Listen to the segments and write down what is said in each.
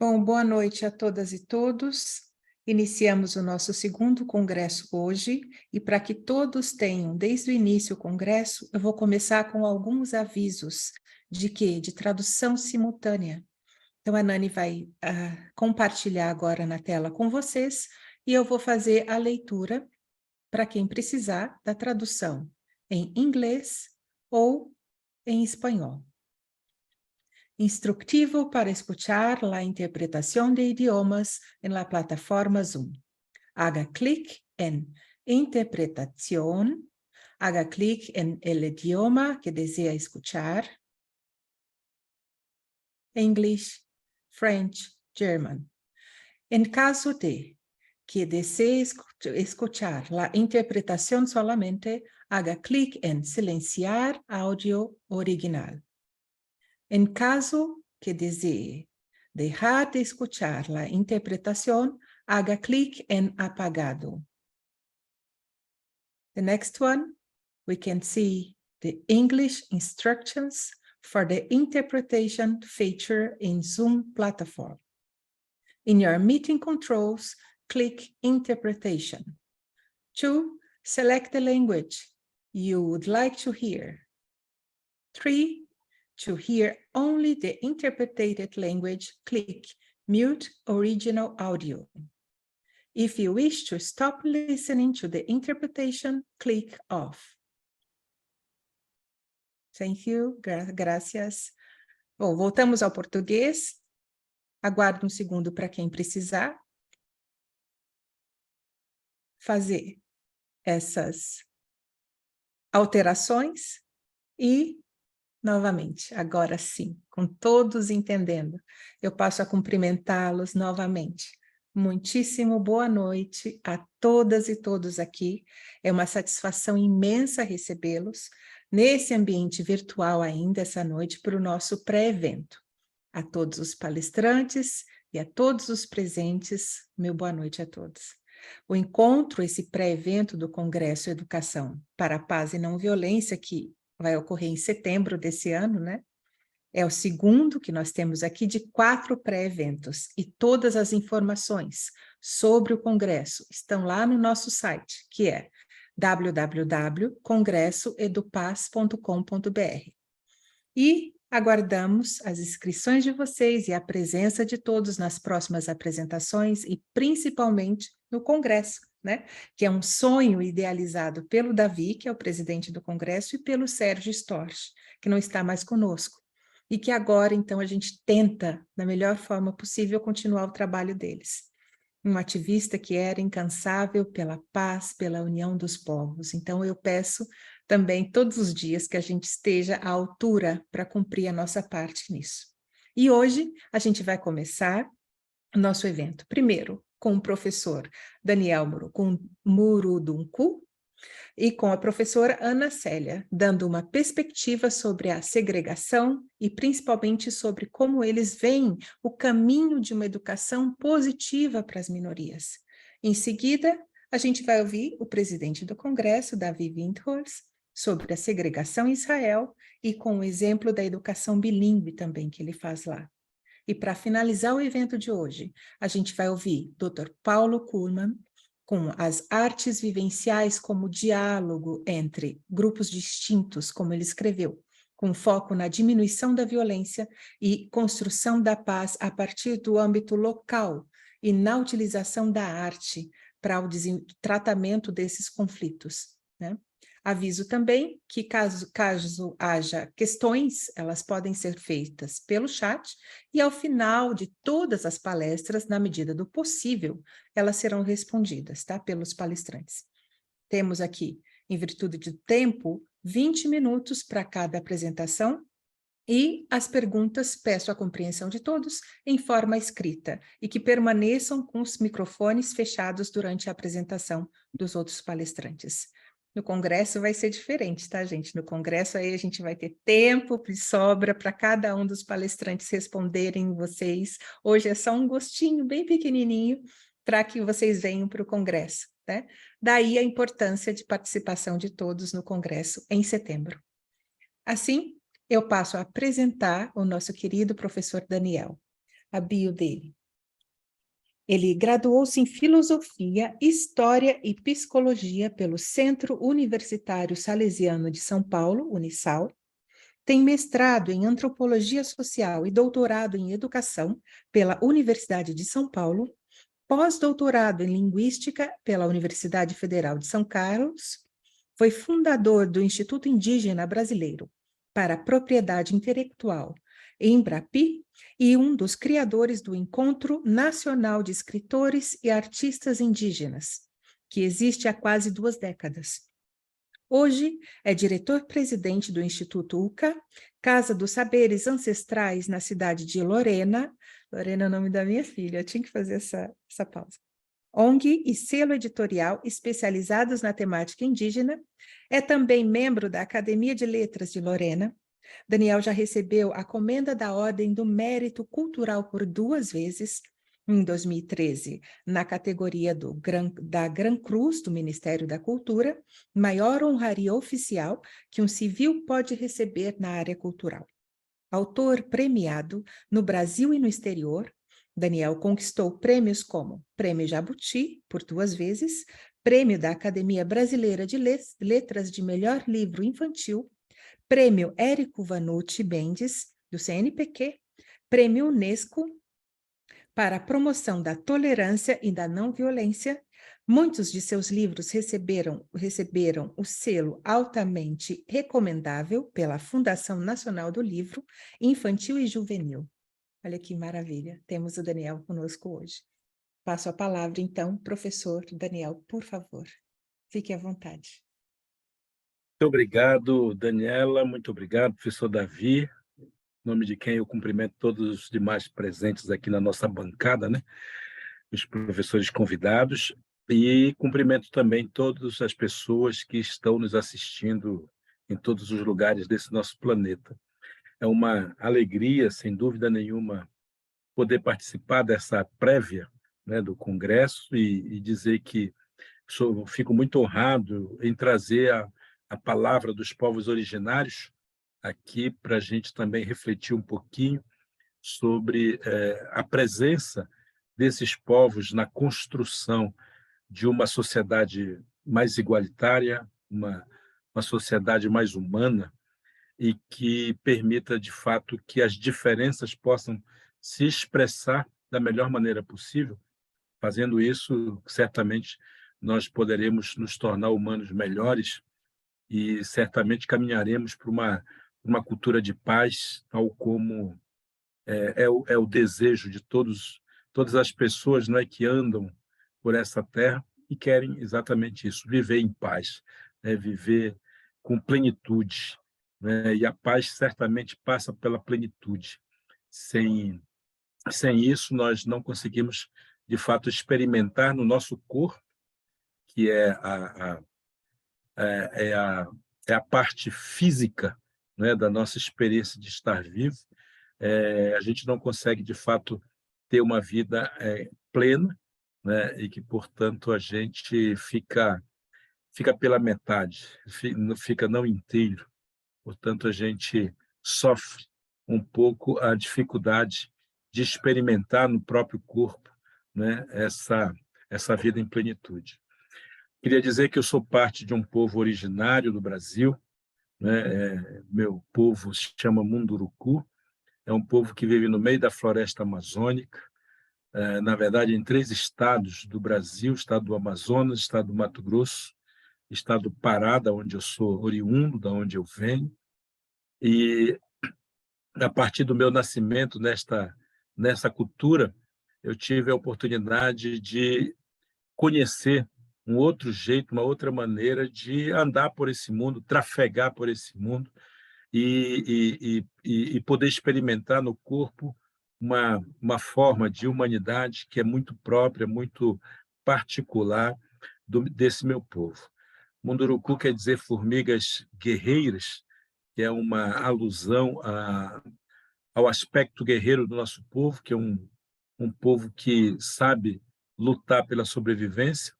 Bom, boa noite a todas e todos. Iniciamos o nosso segundo congresso hoje, e para que todos tenham desde o início o congresso, eu vou começar com alguns avisos de tradução simultânea. Então, a Nani vai compartilhar agora na tela com vocês, e eu vou fazer a leitura para quem precisar da tradução em inglês ou em espanhol. Instructivo para escuchar la interpretación de idiomas en la plataforma Zoom. Haga clic en Interpretación, haga clic en el idioma que desea escuchar, English, French, German. En caso de que desee escuchar la interpretación solamente, haga clic en Silenciar audio original. En caso que desee dejar de escuchar la interpretación, haga clic en Apagado. The next one, we can see the English instructions for the interpretation feature in Zoom platform. In your meeting controls, click Interpretation. 2, select the language you would like to hear. 3, to hear only the interpreted language, click Mute Original Audio. If you wish to stop listening to the interpretation, click Off. Thank you, gracias. Bom, voltamos ao português. Aguardo um segundo para quem precisar fazer essas alterações e novamente, agora sim, com todos entendendo, eu passo a cumprimentá-los novamente. Muitíssimo boa noite a todas e todos aqui. É uma satisfação imensa recebê-los nesse ambiente virtual ainda essa noite para o nosso pré-evento. A todos os palestrantes e a todos os presentes, meu boa noite a todos. O encontro, esse pré-evento do Congresso Educação para a Paz e Não Violência, que vai ocorrer em setembro desse ano, né? É o segundo que nós temos aqui de 4 pré-eventos, e todas as informações sobre o Congresso estão lá no nosso site, que é www.congressoedupaz.com.br. E aguardamos as inscrições de vocês e a presença de todos nas próximas apresentações e principalmente no Congresso, né? Que é um sonho idealizado pelo Davi, que é o presidente do Congresso, e pelo Sérgio Storch, que não está mais conosco. E que agora, então, a gente tenta, da melhor forma possível, continuar o trabalho deles. Um ativista que era incansável pela paz, pela união dos povos. Então, eu peço também todos os dias que a gente esteja à altura para cumprir a nossa parte nisso. E hoje a gente vai começar o nosso evento, primeiro, com o professor Daniel Muruduncu e com a professora Ana Célia, dando uma perspectiva sobre a segregação e principalmente sobre como eles veem o caminho de uma educação positiva para as minorias. Em seguida, a gente vai ouvir o presidente do Congresso, Davi Windhorst, sobre a segregação em Israel e com o exemplo da educação bilíngue também que ele faz lá. E para finalizar o evento de hoje, a gente vai ouvir Dr. Paulo Kuhlmann, com as artes vivenciais como diálogo entre grupos distintos, como ele escreveu, com foco na diminuição da violência e construção da paz a partir do âmbito local e na utilização da arte para o tratamento desses conflitos, né? Aviso também que caso haja questões, elas podem ser feitas pelo chat e ao final de todas as palestras, na medida do possível, elas serão respondidas, tá? Pelos palestrantes. Temos aqui, em virtude de tempo, 20 minutos para cada apresentação e as perguntas peço a compreensão de todos em forma escrita e que permaneçam com os microfones fechados durante a apresentação dos outros palestrantes. No Congresso vai ser diferente, tá, gente? No Congresso aí a gente vai ter tempo de sobra para cada um dos palestrantes responderem vocês. Hoje é só um gostinho bem pequenininho para que vocês venham para o Congresso, né? Daí a importância de participação de todos no Congresso em setembro. Assim, eu passo a apresentar o nosso querido professor Daniel. a bio dele. Ele graduou-se em Filosofia, História e Psicologia pelo Centro Universitário Salesiano de São Paulo, Unisal. Tem mestrado em Antropologia Social e doutorado em Educação pela Universidade de São Paulo, pós-doutorado em Linguística pela Universidade Federal de São Carlos, foi fundador do Instituto Indígena Brasileiro para a Propriedade Intelectual, Embrapi, e um dos criadores do Encontro Nacional de Escritores e Artistas Indígenas, que existe há quase 2 décadas. Hoje é diretor-presidente do Instituto UCA, Casa dos Saberes Ancestrais na cidade de Lorena. Lorena é o nome da minha filha, eu tinha que fazer essa pausa. ONG e selo editorial especializados na temática indígena. É também membro da Academia de Letras de Lorena. Daniel já recebeu a Comenda da Ordem do Mérito Cultural por 2 vezes, em 2013, na categoria da Gran Cruz do Ministério da Cultura, maior honraria oficial que um civil pode receber na área cultural. Autor premiado no Brasil e no exterior, Daniel conquistou prêmios como Prêmio Jabuti, por 2 vezes, Prêmio da Academia Brasileira de Letras de Melhor Livro Infantil, Prêmio Érico Vanucci Mendes, do CNPq, Prêmio Unesco para a promoção da tolerância e da não violência. Muitos de seus livros receberam o selo altamente recomendável pela Fundação Nacional do Livro Infantil e Juvenil. Olha que maravilha, temos o Daniel conosco hoje. Passo a palavra, então, professor Daniel, por favor. Fique à vontade. Muito obrigado, Daniela, muito obrigado, professor Davi, em nome de quem eu cumprimento todos os demais presentes aqui na nossa bancada, né? Os professores convidados, e cumprimento também todas as pessoas que estão nos assistindo em todos os lugares desse nosso planeta. É uma alegria, sem dúvida nenhuma, poder participar dessa prévia, né, do Congresso e dizer que fico muito honrado em trazer a palavra dos povos originários aqui para a gente também refletir um pouquinho sobre a presença desses povos na construção de uma sociedade mais igualitária, uma sociedade mais humana e que permita, de fato, que as diferenças possam se expressar da melhor maneira possível. Fazendo isso, certamente, nós poderemos nos tornar humanos melhores e certamente caminharemos para uma cultura de paz, tal como é o desejo de todas as pessoas, não é, que andam por essa terra e querem exatamente isso, viver em paz, né, viver com plenitude, né, e a paz certamente passa pela plenitude. Sem isso, nós não conseguimos, de fato, experimentar no nosso corpo, que é a, é a parte física, né, da nossa experiência de estar vivo. A gente não consegue, de fato, ter uma vida plena, né, e que, portanto, a gente fica pela metade, fica não inteiro. Portanto, a gente sofre um pouco a dificuldade de experimentar no próprio corpo, né, essa vida em plenitude. Queria dizer que eu sou parte de um povo originário do Brasil, né? Meu povo se chama Munduruku, é um povo que vive no meio da floresta amazônica, na verdade, em 3 estados do Brasil: estado do Amazonas, estado do Mato Grosso, estado do Pará, da onde eu sou oriundo, da onde eu venho. E a partir do meu nascimento nessa cultura, eu tive a oportunidade de conhecer um outro jeito, uma outra maneira de andar por esse mundo, trafegar por esse mundo e poder experimentar no corpo uma forma de humanidade que é muito própria, muito particular desse meu povo. Munduruku quer dizer formigas guerreiras, que é uma alusão ao aspecto guerreiro do nosso povo, que é um povo que sabe lutar pela sobrevivência,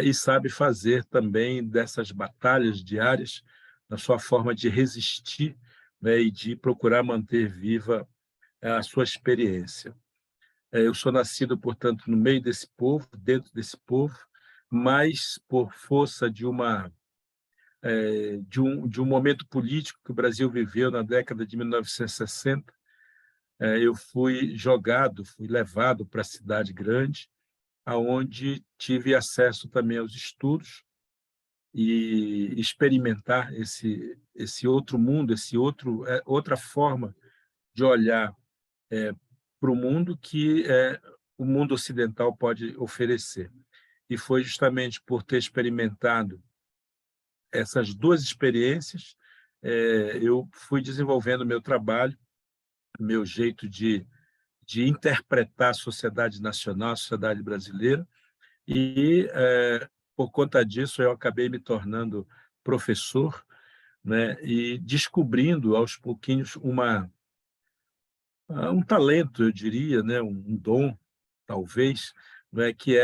e sabe fazer também dessas batalhas diárias a sua forma de resistir, né, e de procurar manter viva a sua experiência. Eu sou nascido, portanto, no meio desse povo, dentro desse povo, mas por força de um momento político que o Brasil viveu na década de 1960, eu fui levado para a cidade grande, aonde tive acesso também aos estudos e experimentar esse outro mundo, outra forma de olhar para o mundo que o mundo ocidental pode oferecer. E foi justamente por ter experimentado essas duas experiências, eu fui desenvolvendo meu trabalho, meu jeito de interpretar a sociedade nacional, a sociedade brasileira, e, por conta disso, eu acabei me tornando professor, né, e descobrindo, aos pouquinhos, um talento, eu diria, né, um dom, talvez, né, que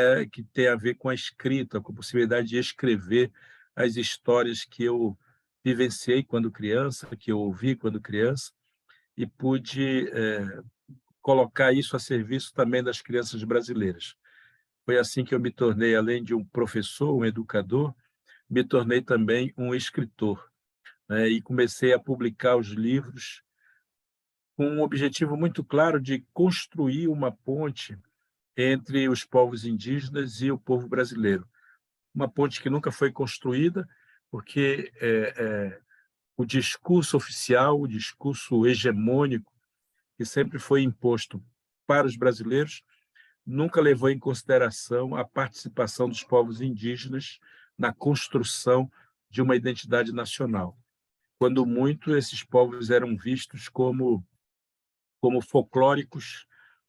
tem a ver com a escrita, com a possibilidade de escrever as histórias que eu vivenciei quando criança, que eu ouvi quando criança, e pude colocar isso a serviço também das crianças brasileiras. Foi assim que eu me tornei, além de um professor, um educador, me tornei também um escritor, né, e comecei a publicar os livros com um objetivo muito claro de construir uma ponte entre os povos indígenas e o povo brasileiro. Uma ponte que nunca foi construída, porque o discurso oficial, o discurso hegemônico, que sempre foi imposto para os brasileiros, nunca levou em consideração a participação dos povos indígenas na construção de uma identidade nacional. Quando muito, esses povos eram vistos como folclóricos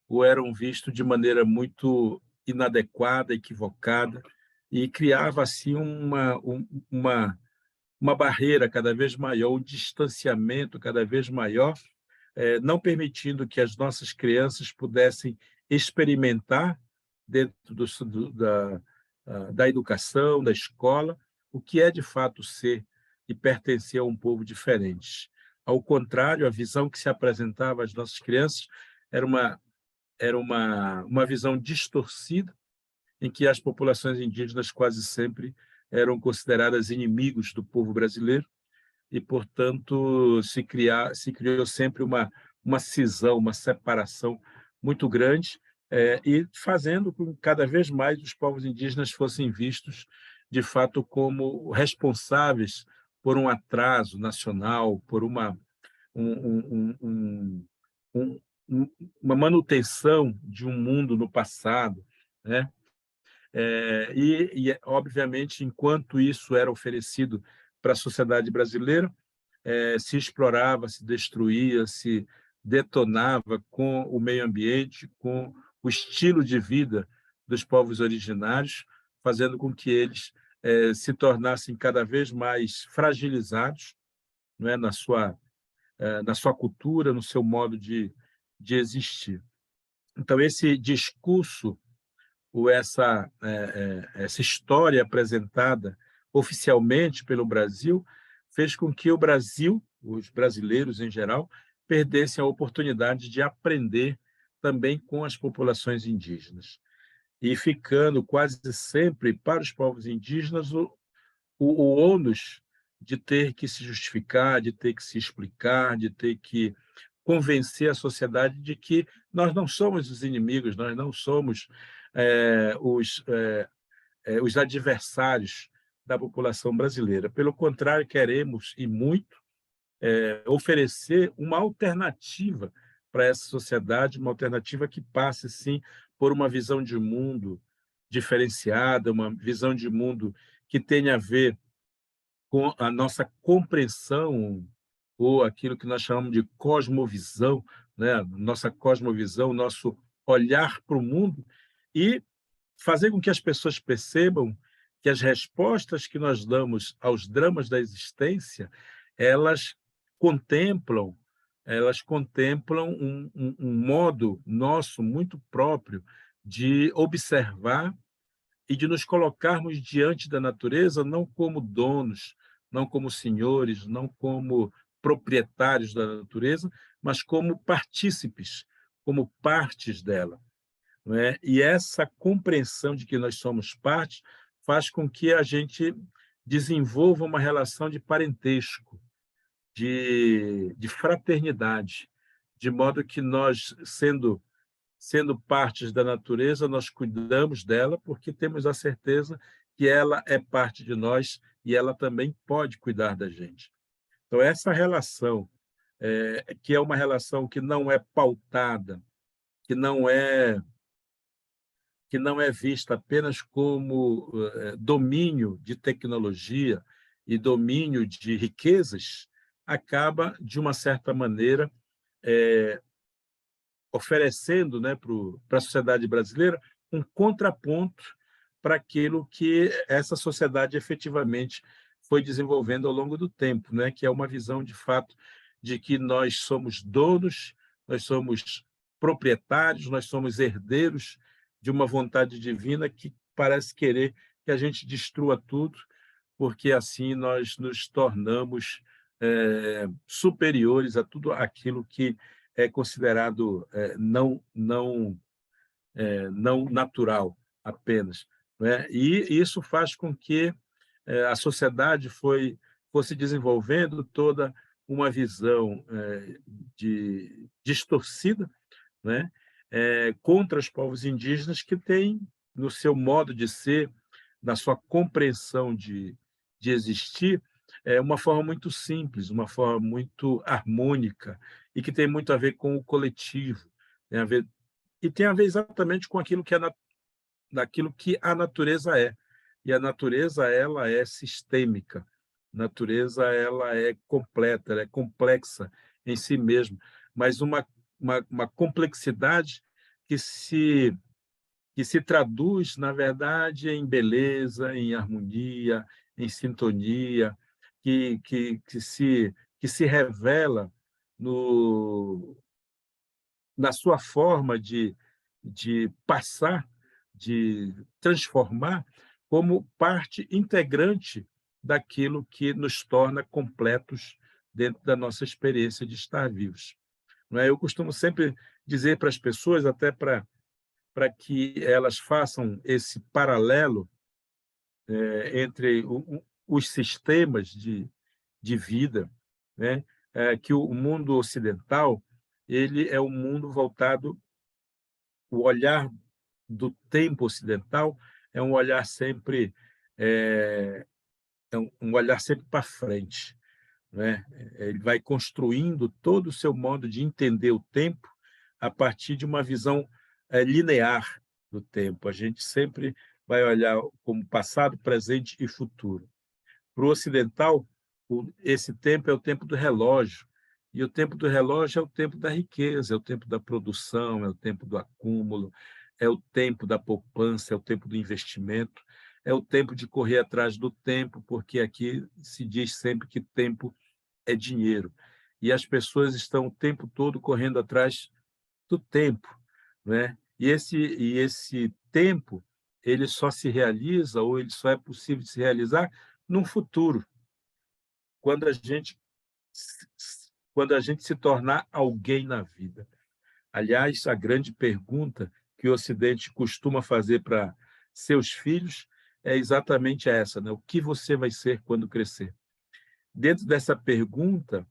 ou eram vistos de maneira muito inadequada, equivocada, e criava assim uma barreira cada vez maior, um distanciamento cada vez maior, não permitindo que as nossas crianças pudessem experimentar dentro da educação, da escola, o que é de fato ser e pertencer a um povo diferente. Ao contrário, a visão que se apresentava às nossas crianças era uma visão distorcida, em que as populações indígenas quase sempre eram consideradas inimigos do povo brasileiro e, portanto, se criou sempre uma cisão, uma separação muito grande, e fazendo com que cada vez mais os povos indígenas fossem vistos, de fato, como responsáveis por um atraso nacional, por um, um, um, uma manutenção de um mundo no passado, né? Obviamente, enquanto isso era oferecido para a sociedade brasileira, se explorava, se destruía, se detonava com o meio ambiente, com o estilo de vida dos povos originários, fazendo com que eles se tornassem cada vez mais fragilizados, não é, na sua cultura, no seu modo de existir. Então, esse discurso ou essa história apresentada oficialmente pelo Brasil fez com que o Brasil, os brasileiros em geral, perdessem a oportunidade de aprender também com as populações indígenas. E ficando quase sempre para os povos indígenas o ônus de ter que se justificar, de ter que se explicar, de ter que convencer a sociedade de que nós não somos os inimigos, nós não somos os adversários da população brasileira. Pelo contrário, queremos, e muito, oferecer uma alternativa para essa sociedade, uma alternativa que passe, sim, por uma visão de mundo diferenciada, uma visão de mundo que tenha a ver com a nossa compreensão, ou aquilo que nós chamamos de cosmovisão, né? Nossa cosmovisão, nosso olhar para o mundo, e fazer com que as pessoas percebam que as respostas que nós damos aos dramas da existência, elas contemplam elas contemplam um modo nosso muito próprio de observar e de nos colocarmos diante da natureza não como donos, não como senhores, não como proprietários da natureza, mas como partícipes, como partes dela. não é? E essa compreensão de que nós somos parte faz com que a gente desenvolva uma relação de parentesco, de fraternidade, de modo que nós, sendo partes da natureza, nós cuidamos dela porque temos a certeza que ela é parte de nós e ela também pode cuidar da gente. Então, essa relação, que é uma relação que não é pautada, que não é que não é vista apenas como domínio de tecnologia e domínio de riquezas, acaba, de uma certa maneira, oferecendo, né, para a sociedade brasileira um contraponto para aquilo que essa sociedade efetivamente foi desenvolvendo ao longo do tempo, né, que é uma visão, de fato, de que nós somos donos, nós somos proprietários, nós somos herdeiros de uma vontade divina que parece querer que a gente destrua tudo, porque assim nós nos tornamos superiores a tudo aquilo que é considerado não natural apenas, né? E isso faz com que a sociedade fosse desenvolvendo toda uma visão distorcida, né? Contra os povos indígenas, que têm, no seu modo de ser, na sua compreensão de existir, uma forma muito simples, uma forma muito harmônica, e que tem muito a ver com o coletivo, tem a ver, e tem a ver exatamente com aquilo que daquilo que a natureza é. E a natureza, ela é sistêmica, a natureza, ela é completa, ela é complexa em si mesma, mas uma complexidade que se traduz, na verdade, em beleza, em harmonia, em sintonia, que se revela no, na sua forma de passar, de transformar, como parte integrante daquilo que nos torna completos dentro da nossa experiência de estar vivos. Não é? Eu costumo sempre dizer para as pessoas, até para que elas façam esse paralelo entre os sistemas de vida, né? Que o mundo ocidental, ele é um mundo voltado, o olhar do tempo ocidental é um olhar sempre é, um olhar sempre para frente, né? Ele vai construindo todo o seu modo de entender o tempo a partir de uma visão linear do tempo. A gente sempre vai olhar como passado, presente e futuro. Para o ocidental, esse tempo é o tempo do relógio, e o tempo do relógio é o tempo da riqueza, é o tempo da produção, é o tempo do acúmulo, é o tempo da poupança, é o tempo do investimento, é o tempo de correr atrás do tempo, porque aqui se diz sempre que tempo é dinheiro. E as pessoas estão o tempo todo correndo atrás do tempo, né? E esse tempo, ele só se realiza, ou ele só é possível de se realizar num futuro, quando a gente quando a gente se tornar alguém na vida. Aliás, a grande pergunta que o Ocidente costuma fazer para seus filhos é exatamente essa, né? O que você vai ser quando crescer? Dentro dessa pergunta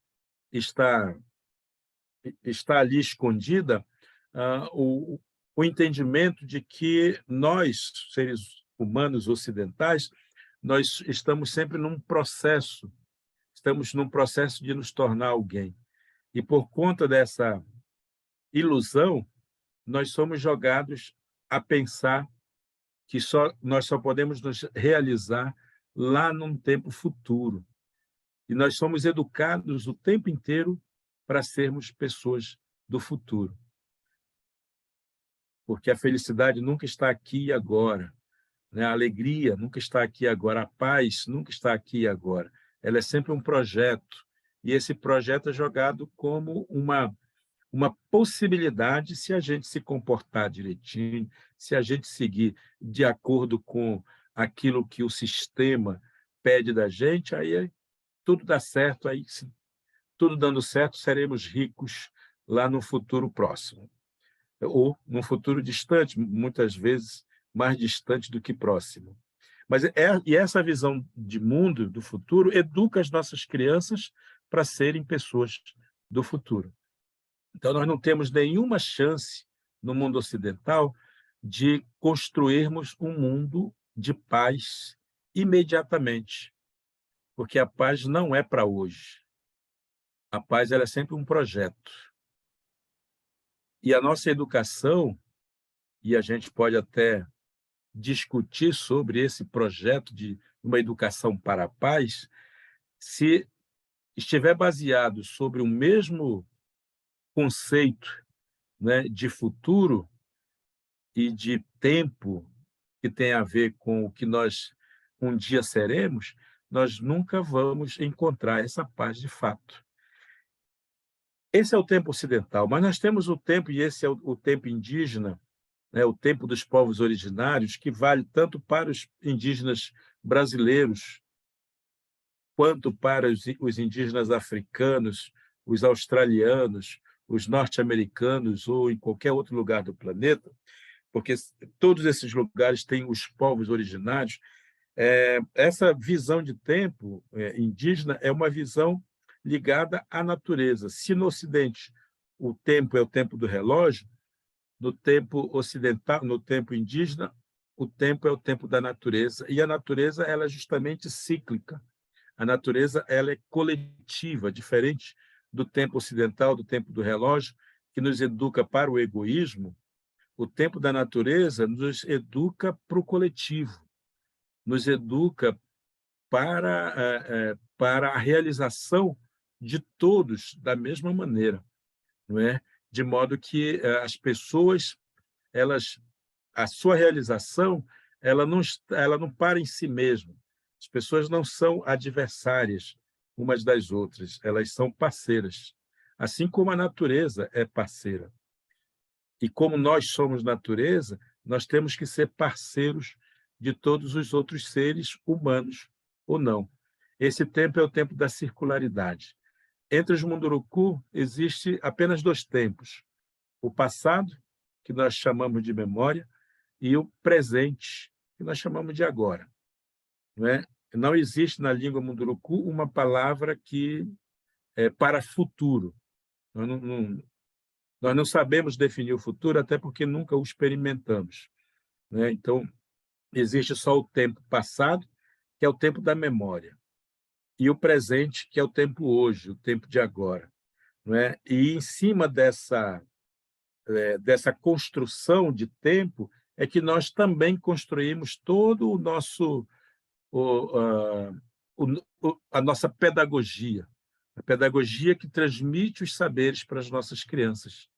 está ali escondida o entendimento de que nós, seres humanos ocidentais, nós estamos num processo de nos tornar alguém. E por conta dessa ilusão, nós somos jogados a pensar que nós só podemos nos realizar lá num tempo futuro. E nós somos educados o tempo inteiro para sermos pessoas do futuro. Porque a felicidade nunca está aqui e agora, né? A alegria nunca está aqui e agora, a paz nunca está aqui e agora. Ela é sempre um projeto, e esse projeto é jogado como uma possibilidade, se a gente se comportar direitinho, se a gente seguir de acordo com aquilo que o sistema pede da gente, aí tudo dá certo, aí tudo dando certo, seremos ricos lá no futuro próximo. ou num futuro distante, muitas vezes mais distante do que próximo. Mas e essa visão de mundo do futuro educa as nossas crianças para serem pessoas do futuro. Então, nós não temos nenhuma chance no mundo ocidental de construirmos um mundo de paz imediatamente, porque a paz não é para hoje. A paz ela é sempre um projeto. E a nossa educação, e a gente pode até discutir sobre esse projeto de uma educação para a paz, se estiver baseado sobre o mesmo conceito, né, de futuro e de tempo que tem a ver com o que nós um dia seremos, nós nunca vamos encontrar essa paz de fato. Esse é o tempo ocidental, mas nós temos o tempo, e esse é o tempo indígena, né, o tempo dos povos originários, que vale tanto para os indígenas brasileiros, quanto para os indígenas africanos, os australianos, os norte-americanos ou em qualquer outro lugar do planeta, porque todos esses lugares têm os povos originários. Essa visão de tempo indígena é uma visão ligada à natureza. Se no Ocidente o tempo é o tempo do relógio, no tempo ocidental, no tempo indígena, o tempo é o tempo da natureza, e a natureza ela é justamente cíclica. A natureza ela é coletiva, diferente do tempo ocidental, do tempo do relógio, que nos educa para o egoísmo. O tempo da natureza nos educa para o coletivo, nos educa para a realização de todos da mesma maneira, não é? De modo que as pessoas, elas, a sua realização, ela não para em si mesma. As pessoas não são adversárias umas das outras, elas são parceiras, assim como a natureza é parceira. E como nós somos natureza, nós temos que ser parceiros de todos os outros seres, humanos ou não. Esse tempo é o tempo da circularidade. Entre os Munduruku, existe apenas dois tempos: o passado, que nós chamamos de memória, e o presente, que nós chamamos de agora. Não é? Não existe na língua Munduruku uma palavra que é para futuro. Nós não sabemos definir o futuro, até porque nunca o experimentamos, né? Então, existe só o tempo passado, que é o tempo da memória, e o presente, que é o tempo hoje, o tempo de agora, não é? E em cima dessa construção de tempo é que nós também construímos todo o nosso a nossa pedagogia, a pedagogia que transmite os saberes para as nossas crianças.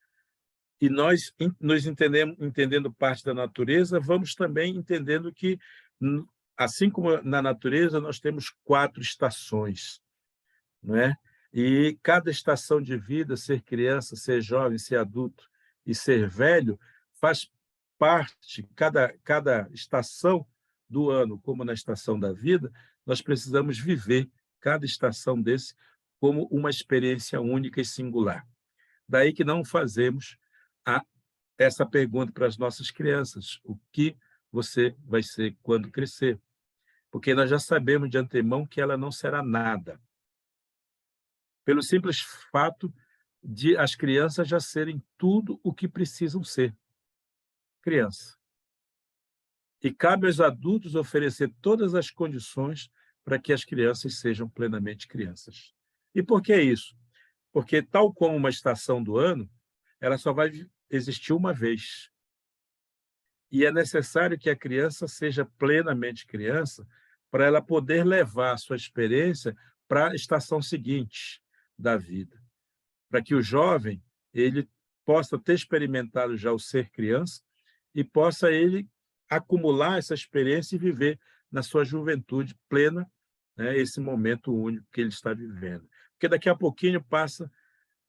E nós, nos entendendo parte da natureza, vamos também entendendo que, assim como na natureza, nós temos 4 estações, não é? E cada estação de vida, ser criança, ser jovem, ser adulto e ser velho, faz parte, cada estação do ano, como na estação da vida, nós precisamos viver cada estação desse como uma experiência única e singular. Daí que não fazemos essa pergunta para as nossas crianças: o que você vai ser quando crescer? Porque nós já sabemos de antemão que ela não será nada, pelo simples fato de as crianças já serem tudo o que precisam ser, criança. E cabe aos adultos oferecer todas as condições para que as crianças sejam plenamente crianças. E por que isso? Porque, tal como uma estação do ano, ela só vai existir uma vez. E é necessário que a criança seja plenamente criança para ela poder levar a sua experiência para a estação seguinte da vida, para que o jovem ele possa ter experimentado já o ser criança e possa ele acumular essa experiência e viver na sua juventude plena, né, esse momento único que ele está vivendo. Porque daqui a pouquinho passa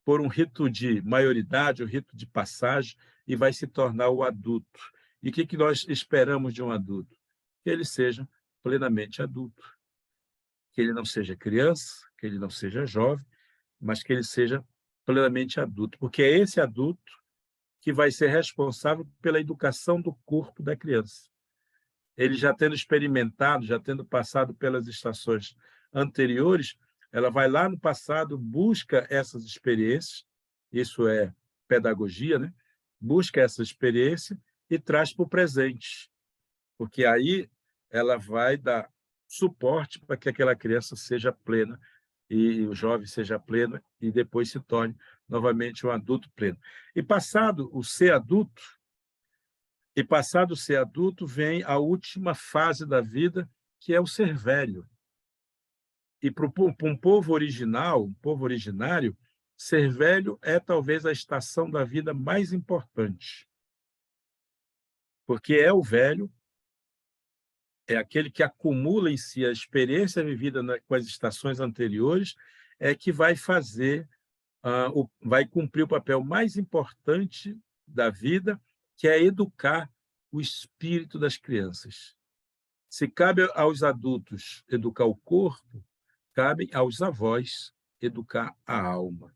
por um rito de maioridade, um rito de passagem, e vai se tornar o adulto. E o que nós esperamos de um adulto? Que ele seja plenamente adulto, que ele não seja criança, que ele não seja jovem, mas que ele seja plenamente adulto, porque é esse adulto que vai ser responsável pela educação do corpo da criança. Ele já tendo experimentado, já tendo passado pelas estações anteriores, ela vai lá no passado, busca essas experiências, isso é pedagogia, né? Busca essa experiência e traz para o presente, porque aí ela vai dar suporte para que aquela criança seja plena e o jovem seja pleno e depois se torne novamente um adulto pleno. Passado o ser adulto, vem a última fase da vida, que é o ser velho. E para um povo original, um povo originário, ser velho é talvez a estação da vida mais importante. Porque é o velho, é aquele que acumula em si a experiência vivida com as estações anteriores, é que vai fazer, vai cumprir o papel mais importante da vida, que é educar o espírito das crianças. Se cabe aos adultos educar o corpo, cabe aos avós educar a alma.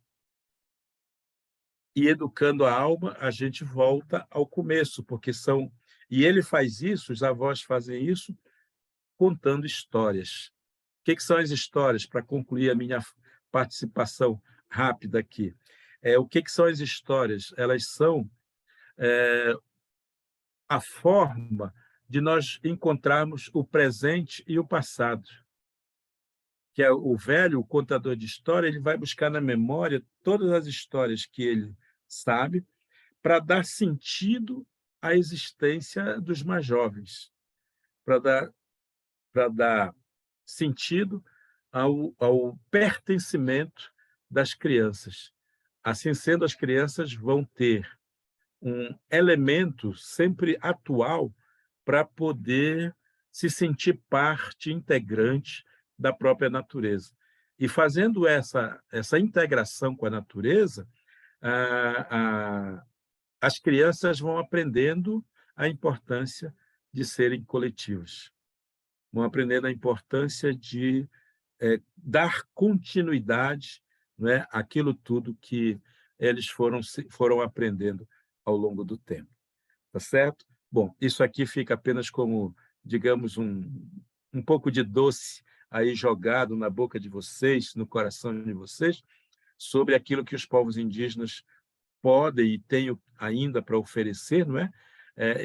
E educando a alma, a gente volta ao começo, porque são... E ele faz isso, os avós fazem isso, contando histórias. O que são as histórias, para concluir a minha participação rápida aqui? O que são as histórias? Elas são a forma de nós encontrarmos o presente e o passado. Que é o velho, o contador de história, ele vai buscar na memória todas as histórias que ele sabe para dar sentido à existência dos mais jovens, para dar sentido ao pertencimento das crianças. Assim sendo, as crianças vão ter um elemento sempre atual para poder se sentir parte integrante da própria natureza. E fazendo essa integração com a natureza, as crianças vão aprendendo a importância de serem coletivos, vão aprendendo a importância de dar continuidade, né, àquilo tudo que eles foram aprendendo ao longo do tempo. Tá certo? Bom, isso aqui fica apenas como, digamos, um pouco de doce aí jogado na boca de vocês, no coração de vocês, sobre aquilo que os povos indígenas podem e têm ainda para oferecer, não é?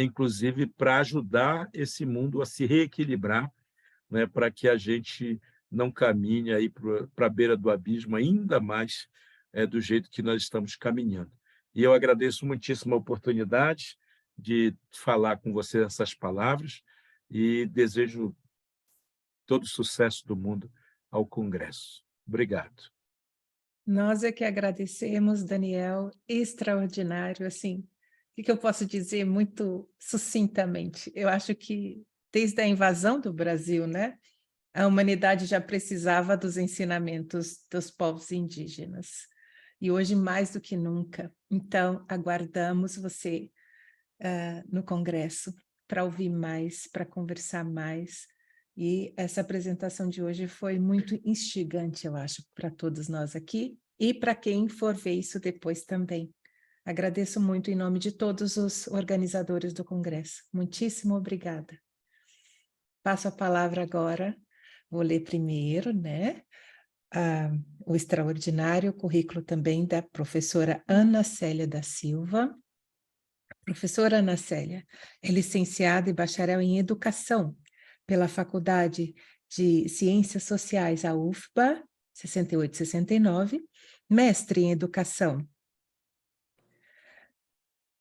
Inclusive para ajudar esse mundo a se reequilibrar, né? Para que a gente não caminhe aí para a beira do abismo ainda mais do jeito que nós estamos caminhando. E eu agradeço muitíssimo a oportunidade de falar com você essas palavras e desejo todo o sucesso do mundo ao Congresso. Obrigado. Nós é que agradecemos, Daniel, extraordinário, assim, o que eu posso dizer muito sucintamente? Eu acho que desde a invasão do Brasil, né, a humanidade já precisava dos ensinamentos dos povos indígenas. E hoje, mais do que nunca. Então, aguardamos você no Congresso para ouvir mais, para conversar mais. E essa apresentação de hoje foi muito instigante, eu acho, para todos nós aqui e para quem for ver isso depois também. Agradeço muito em nome de todos os organizadores do Congresso. Muitíssimo obrigada. Passo a palavra agora, vou ler primeiro, né? O extraordinário currículo também da professora Ana Célia da Silva. Professora Ana Célia é licenciada e bacharel em Educação pela Faculdade de Ciências Sociais, a UFBA, 68-69, mestre em Educação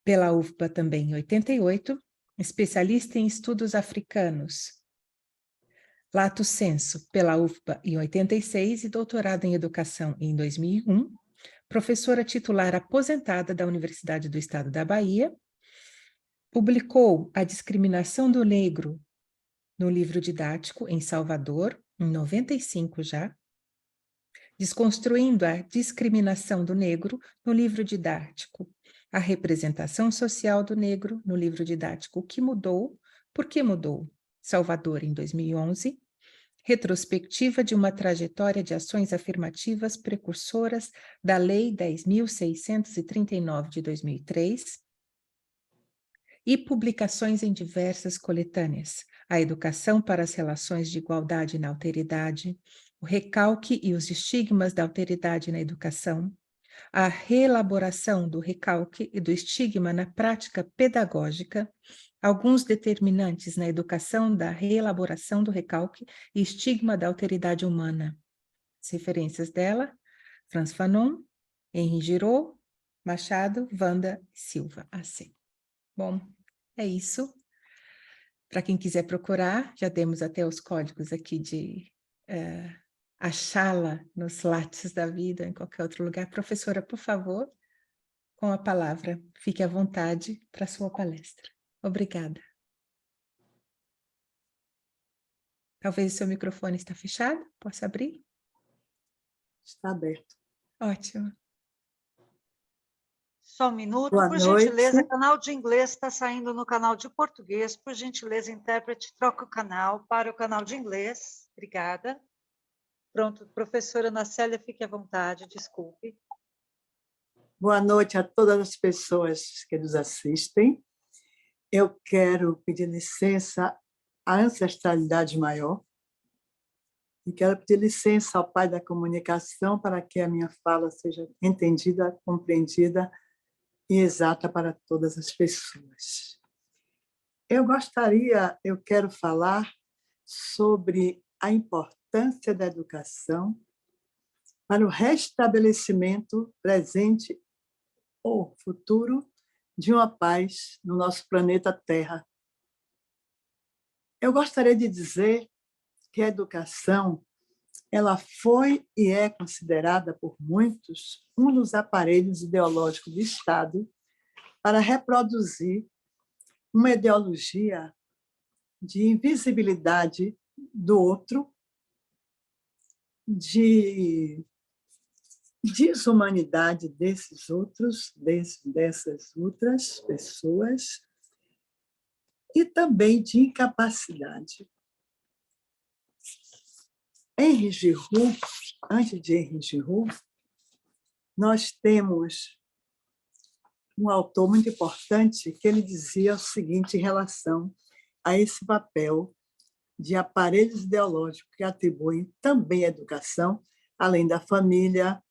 pela UFBA também em 88, especialista em Estudos Africanos, Lato Sensu pela UFBA em 86 e doutorado em Educação em 2001, professora titular aposentada da Universidade do Estado da Bahia. Publicou A Discriminação do Negro no livro didático em Salvador, em 95 já. Desconstruindo a discriminação do negro no livro didático. A representação social do negro no livro didático O que mudou, por que mudou? Salvador, em 2011. Retrospectiva de uma trajetória de ações afirmativas precursoras da Lei 10.639 de 2003. e publicações em diversas coletâneas. A educação para as relações de igualdade na alteridade, o recalque e os estigmas da alteridade na educação, a reelaboração do recalque e do estigma na prática pedagógica, alguns determinantes na educação da reelaboração do recalque e estigma da alteridade humana. As referências dela, Frantz Fanon, Henri Giraud, Machado, Wanda Silva, AC. Bom, é isso. Para quem quiser procurar, já demos até os códigos aqui de achá-la nos lattes da vida, em qualquer outro lugar. Professora, por favor, com a palavra, fique à vontade para a sua palestra. Obrigada. Talvez o seu microfone está fechado? Posso abrir? Está aberto. Ótimo. Só um minuto, Boa por noite. gentileza, canal de inglês está saindo no canal de português, por gentileza, intérprete, troca o canal para o canal de inglês. Obrigada. Pronto, professora Ana Célia, fique à vontade, desculpe. Boa noite a todas as pessoas que nos assistem. Eu quero pedir licença à ancestralidade maior e quero pedir licença ao Pai da comunicação para que a minha fala seja entendida, compreendida e exata para todas as pessoas. Eu quero falar sobre a importância da educação para o restabelecimento presente ou futuro de uma paz no nosso planeta Terra. Eu gostaria de dizer que a educação ela foi e é considerada por muitos um dos aparelhos ideológicos do Estado para reproduzir uma ideologia de invisibilidade do outro, de desumanidade desses outros, dessas outras pessoas, e também de incapacidade. Henri Giraud, antes de Henri Giraud, nós temos um autor muito importante que ele dizia o seguinte em relação a esse papel de aparelhos ideológicos que atribuem também à educação, além da família,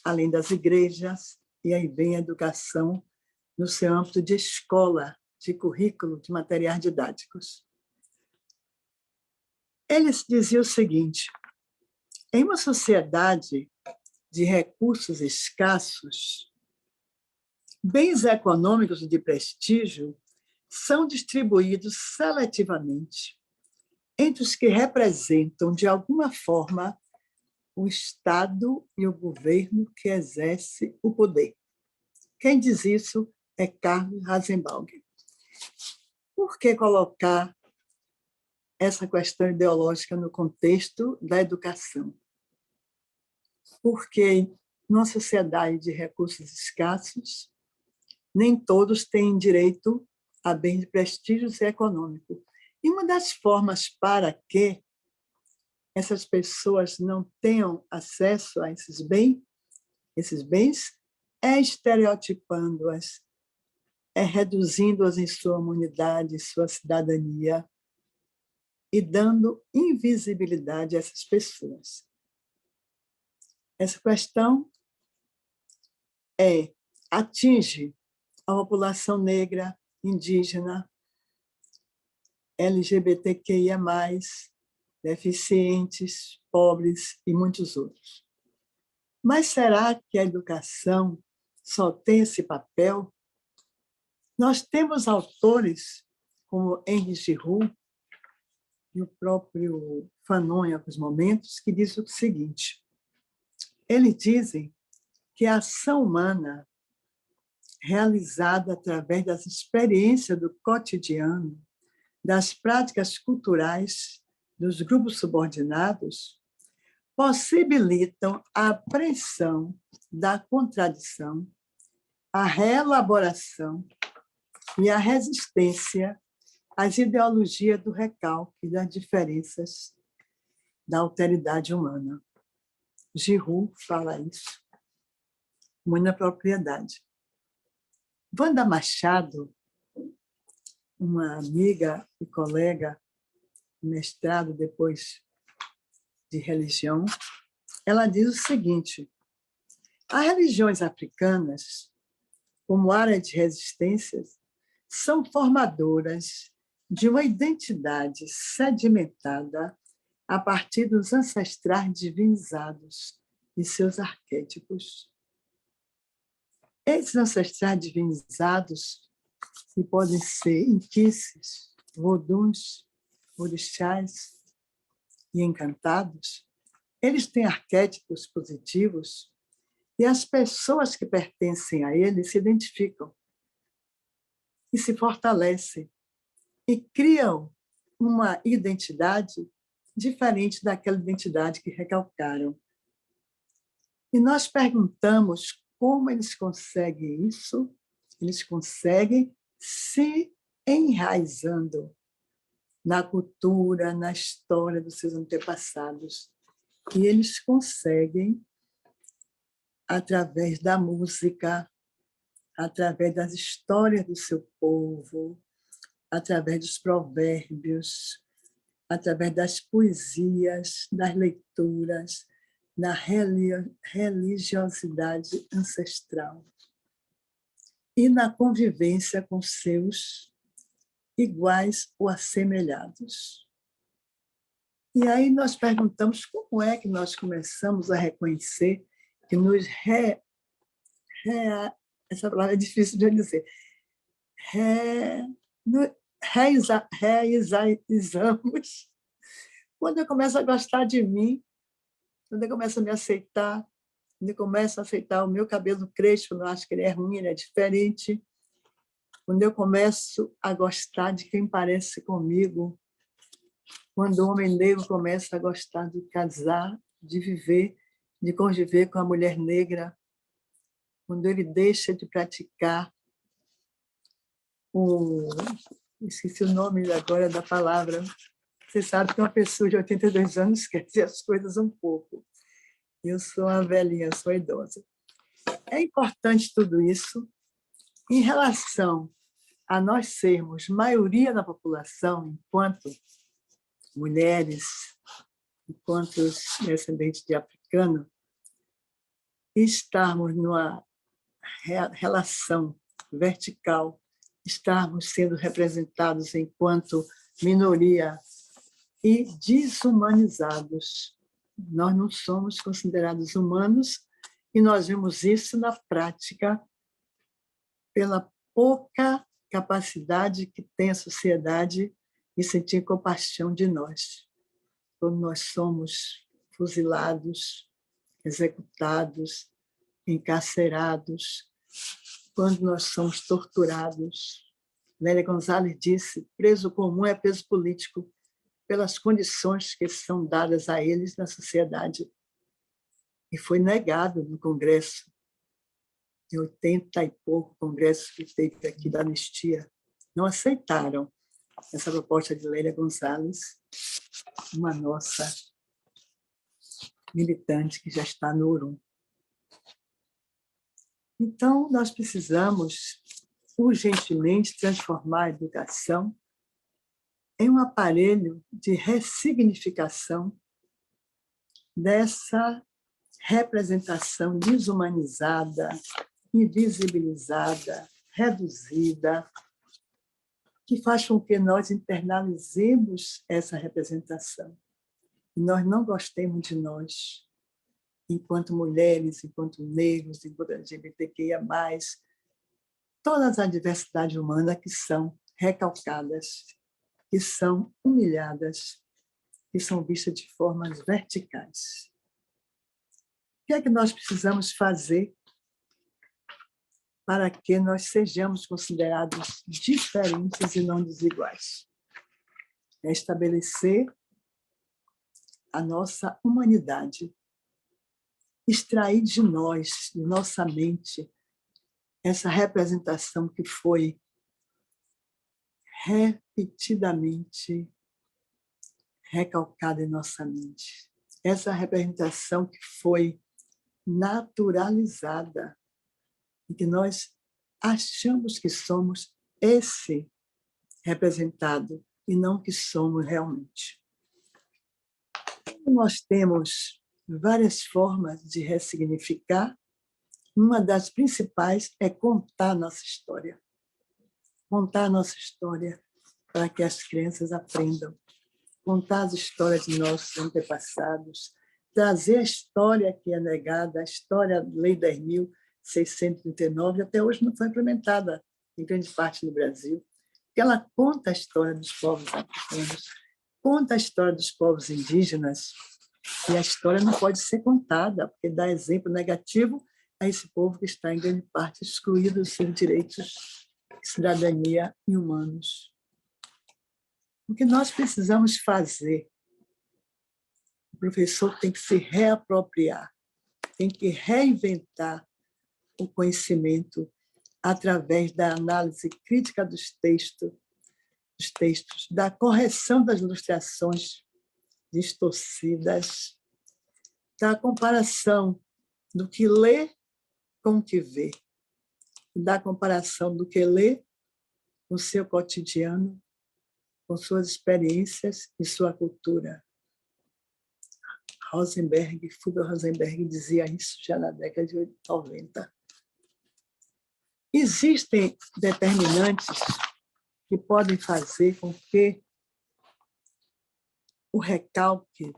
além das igrejas, e aí vem a educação no seu âmbito de escola, de currículo, de materiais didáticos. Eles diziam o seguinte: em uma sociedade de recursos escassos, bens econômicos de prestígio são distribuídos seletivamente entre os que representam, de alguma forma, o Estado e o governo que exerce o poder. Quem diz isso é Carlos Rasenbauer. Por que colocar essa questão ideológica no contexto da educação? Porque, numa sociedade de recursos escassos, nem todos têm direito a bens de prestígio econômico. E uma das formas para que essas pessoas não tenham acesso a esses bens é estereotipando-as, é reduzindo-as em sua humanidade, sua cidadania, e dando invisibilidade a essas pessoas. Essa questão atinge a população negra, indígena, LGBTQIA+, deficientes, pobres e muitos outros. Mas será que a educação só tem esse papel? Nós temos autores como Henri Giraud e o próprio Fanon, em alguns momentos, que dizem o seguinte: eles dizem que a ação humana realizada através das experiências do cotidiano, das práticas culturais dos grupos subordinados, possibilitam a apreensão da contradição, a reelaboração e a resistência às ideologias do recalque e das diferenças da alteridade humana. Giraud fala isso com muita propriedade. Wanda Machado uma amiga e colega, mestrado depois de religião, ela diz o seguinte: as religiões africanas, como área de resistência, são formadoras de uma identidade sedimentada a partir dos ancestrais divinizados e seus arquétipos. Esses ancestrais divinizados, que podem ser inquices, voduns, orixás e encantados, eles têm arquétipos positivos e as pessoas que pertencem a eles se identificam e se fortalecem e criam uma identidade diferente daquela identidade que recalcaram. E nós perguntamos como eles conseguem isso. Eles conseguem se enraizando na cultura, na história dos seus antepassados. E eles conseguem, através da música, através das histórias do seu povo, através dos provérbios, através das poesias, das leituras, da religiosidade ancestral e na convivência com seus iguais ou assemelhados. E aí nós perguntamos como é que nós começamos a reconhecer que nos essa palavra é difícil de eu dizer, reizamos, quando eu começo a gostar de mim, quando eu começo a me aceitar, quando eu começo a aceitar o meu cabelo crespo, não acho que ele é ruim, ele é diferente, quando eu começo a gostar de quem parece comigo, quando o homem negro começa a gostar de casar, de viver, de conviver com a mulher negra, quando ele deixa de praticar esqueci o nome agora da palavra. Você sabe que uma pessoa de 82 anos esquece as coisas um pouco. Eu sou uma velhinha, sou idosa. É importante tudo isso em relação a nós sermos maioria da população, enquanto mulheres, enquanto descendentes de africano, estarmos numa relação vertical, estarmos sendo representados enquanto minoria e desumanizados. Nós não somos considerados humanos e nós vemos isso na prática pela pouca capacidade que tem a sociedade de sentir compaixão de nós. Quando nós somos fuzilados, executados, encarcerados, quando nós somos torturados. Lélia Gonzalez disse: preso comum é preso político, pelas condições que são dadas a eles na sociedade. E foi negado no Congresso, em 80 e pouco, Congresso que teve aqui da anistia. Não aceitaram essa proposta de Lélia Gonzalez, uma nossa militante que já está no Urum. Então, nós precisamos urgentemente transformar a educação em um aparelho de ressignificação dessa representação desumanizada, invisibilizada, reduzida, que faz com que nós internalizemos essa representação e nós não gostemos de nós, enquanto mulheres, enquanto negros, enquanto LGBTQIA+, todas as diversidades humanas que são recalcadas, que são humilhadas, que são vistas de formas verticais. O que é que nós precisamos fazer para que nós sejamos considerados diferentes e não desiguais? É estabelecer a nossa humanidade, extrair de nós, de nossa mente, essa representação que foi repetidamente recalcada em nossa mente. Essa representação que foi naturalizada e que nós achamos que somos esse representado e não o que somos realmente. Nós temos várias formas de ressignificar. Uma das principais é contar a nossa história. Contar a nossa história para que as crianças aprendam. Contar as histórias de nossos antepassados. Trazer a história que é negada, a história da Lei 10.639, até hoje não foi implementada em grande parte no Brasil. Porque ela conta a história dos povos africanos, conta a história dos povos indígenas, e a história não pode ser contada, porque dá exemplo negativo a esse povo que está, em grande parte, excluído dos seus direitos de cidadania e humanos. O que nós precisamos fazer? O professor tem que se reapropriar, tem que reinventar o conhecimento através da análise crítica dos textos, da correção das ilustrações distorcidas, da comparação do que lê com o que vê, da comparação do que lê com o seu cotidiano, com suas experiências e sua cultura. Fugger Rosenberg dizia isso já na década de 90. Existem determinantes que podem fazer com que o recalque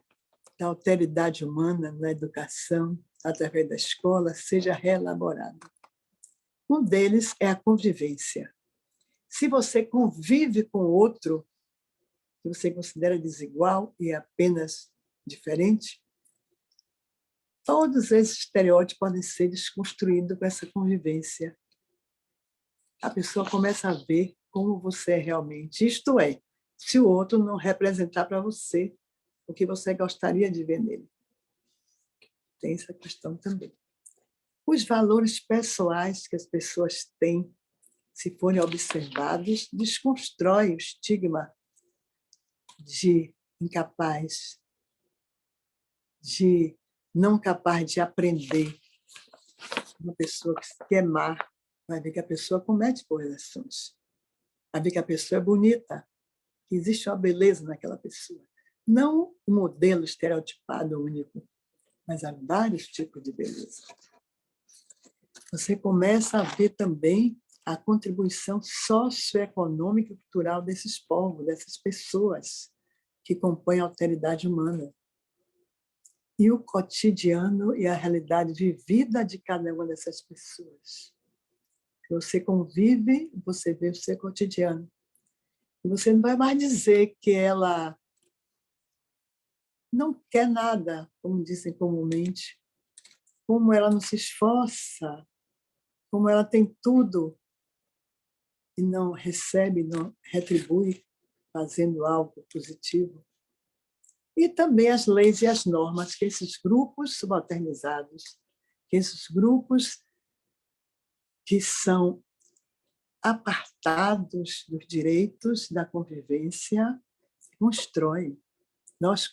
da alteridade humana na educação, através da escola, seja reelaborado. Um deles é a convivência. Se você convive com outro que você considera desigual e apenas diferente, todos esses estereótipos podem ser desconstruídos com essa convivência. A pessoa começa a ver como você é realmente. Isto é, se o outro não representar para você o que você gostaria de ver nele. Tem essa questão também. Os valores pessoais que as pessoas têm, se forem observados, desconstrói o estigma de incapaz, de não capaz de aprender. Uma pessoa que é má, vai ver que a pessoa comete boas ações, vai ver que a pessoa é bonita, que existe uma beleza naquela pessoa. Não um modelo estereotipado único, mas há vários tipos de beleza. Você começa a ver também a contribuição socioeconômica e cultural desses povos, dessas pessoas que compõem a alteridade humana. E o cotidiano e a realidade vivida de cada uma dessas pessoas. Se você convive, você vê o seu cotidiano. E você não vai mais dizer que ela não quer nada, como dizem comumente, como ela não se esforça, como ela tem tudo e não recebe, não retribui, fazendo algo positivo. E também as leis e as normas que esses grupos subalternizados, que esses grupos que são apartados dos direitos da convivência constroem. Nós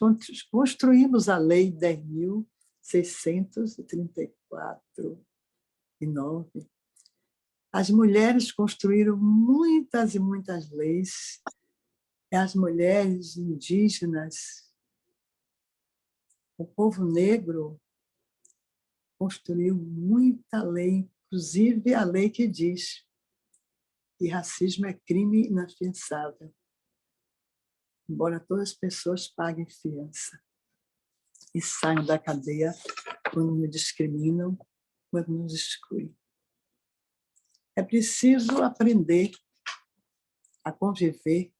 construímos a Lei 10.634 e 9. As mulheres construíram muitas e muitas leis. As mulheres indígenas, o povo negro construiu muita lei, inclusive a lei que diz que racismo é crime inafiançável, embora todas as pessoas paguem fiança e saiam da cadeia quando nos discriminam, quando nos excluem. É preciso aprender a conviver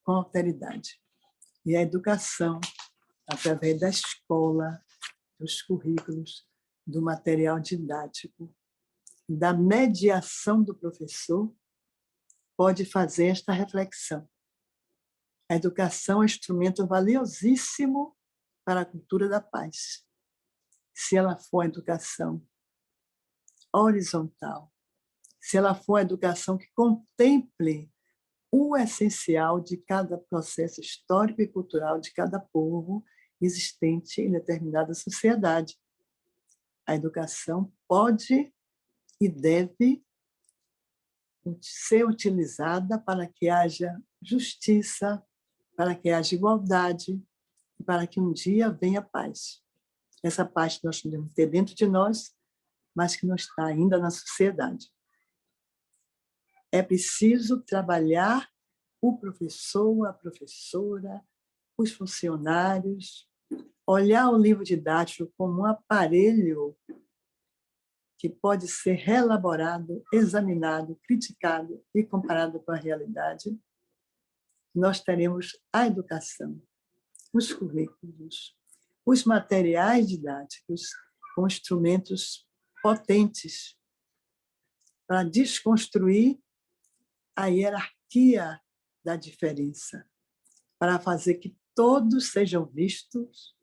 com alteridade. E a educação, através da escola, dos currículos, do material didático, da mediação do professor, pode fazer esta reflexão. A educação é um instrumento valiosíssimo para a cultura da paz. Se ela for a educação horizontal, se ela for a educação que contemple o essencial de cada processo histórico e cultural de cada povo existente em determinada sociedade. A educação pode e deve ser utilizada para que haja justiça, para que haja igualdade e para que um dia venha a paz. Essa paz que nós podemos ter dentro de nós, mas que não está ainda na sociedade. É preciso trabalhar o professor, a professora, os funcionários, olhar o livro didático como um aparelho que pode ser reelaborado, examinado, criticado e comparado com a realidade. Nós teremos a educação, os currículos, os materiais didáticos com instrumentos potentes para desconstruir a hierarquia da diferença, para fazer que todos sejam vistos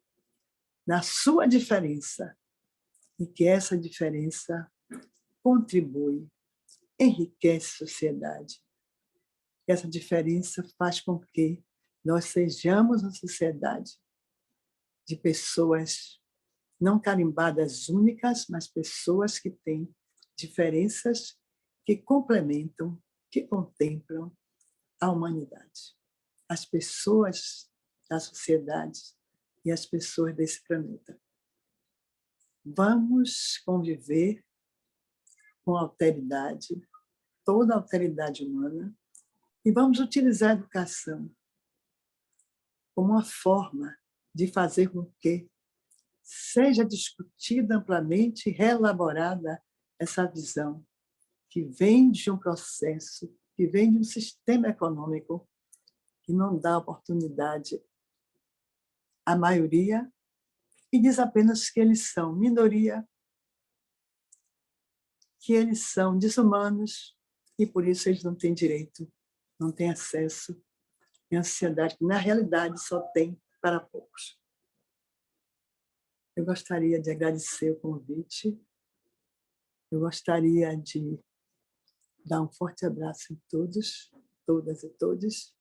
na sua diferença e que essa diferença contribui, enriquece a sociedade. Essa diferença faz com que nós sejamos uma sociedade de pessoas não carimbadas únicas, mas pessoas que têm diferenças que complementam, que contemplam a humanidade, as pessoas da sociedade e as pessoas desse planeta. Vamos conviver com alteridade, toda a alteridade humana, e vamos utilizar a educação como uma forma de fazer com que seja discutida amplamente e reelaborada essa visão que vem de um processo, que vem de um sistema econômico que não dá oportunidade à maioria e diz apenas que eles são minoria, que eles são desumanos e por isso eles não têm direito, não têm acesso em uma sociedade que na realidade só tem para poucos. Eu gostaria de agradecer o convite, eu gostaria de dar um forte abraço em todos, todas e todos,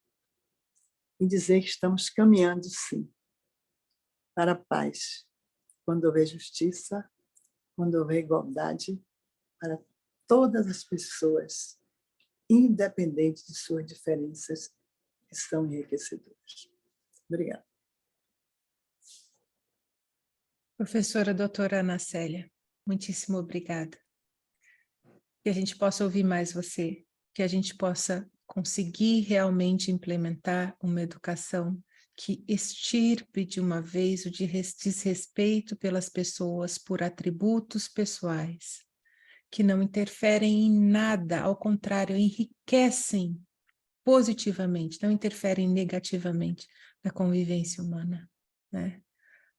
e dizer que estamos caminhando, sim, para a paz, quando houver justiça, quando houver igualdade para todas as pessoas, independente de suas diferenças, que são enriquecedoras. Obrigada. Professora doutora Ana Célia, muitíssimo obrigada. Que a gente possa ouvir mais você, que a gente possa conseguir realmente implementar uma educação que extirpe de uma vez o desrespeito pelas pessoas por atributos pessoais, que não interferem em nada, ao contrário, enriquecem positivamente, não interferem negativamente na convivência humana, né?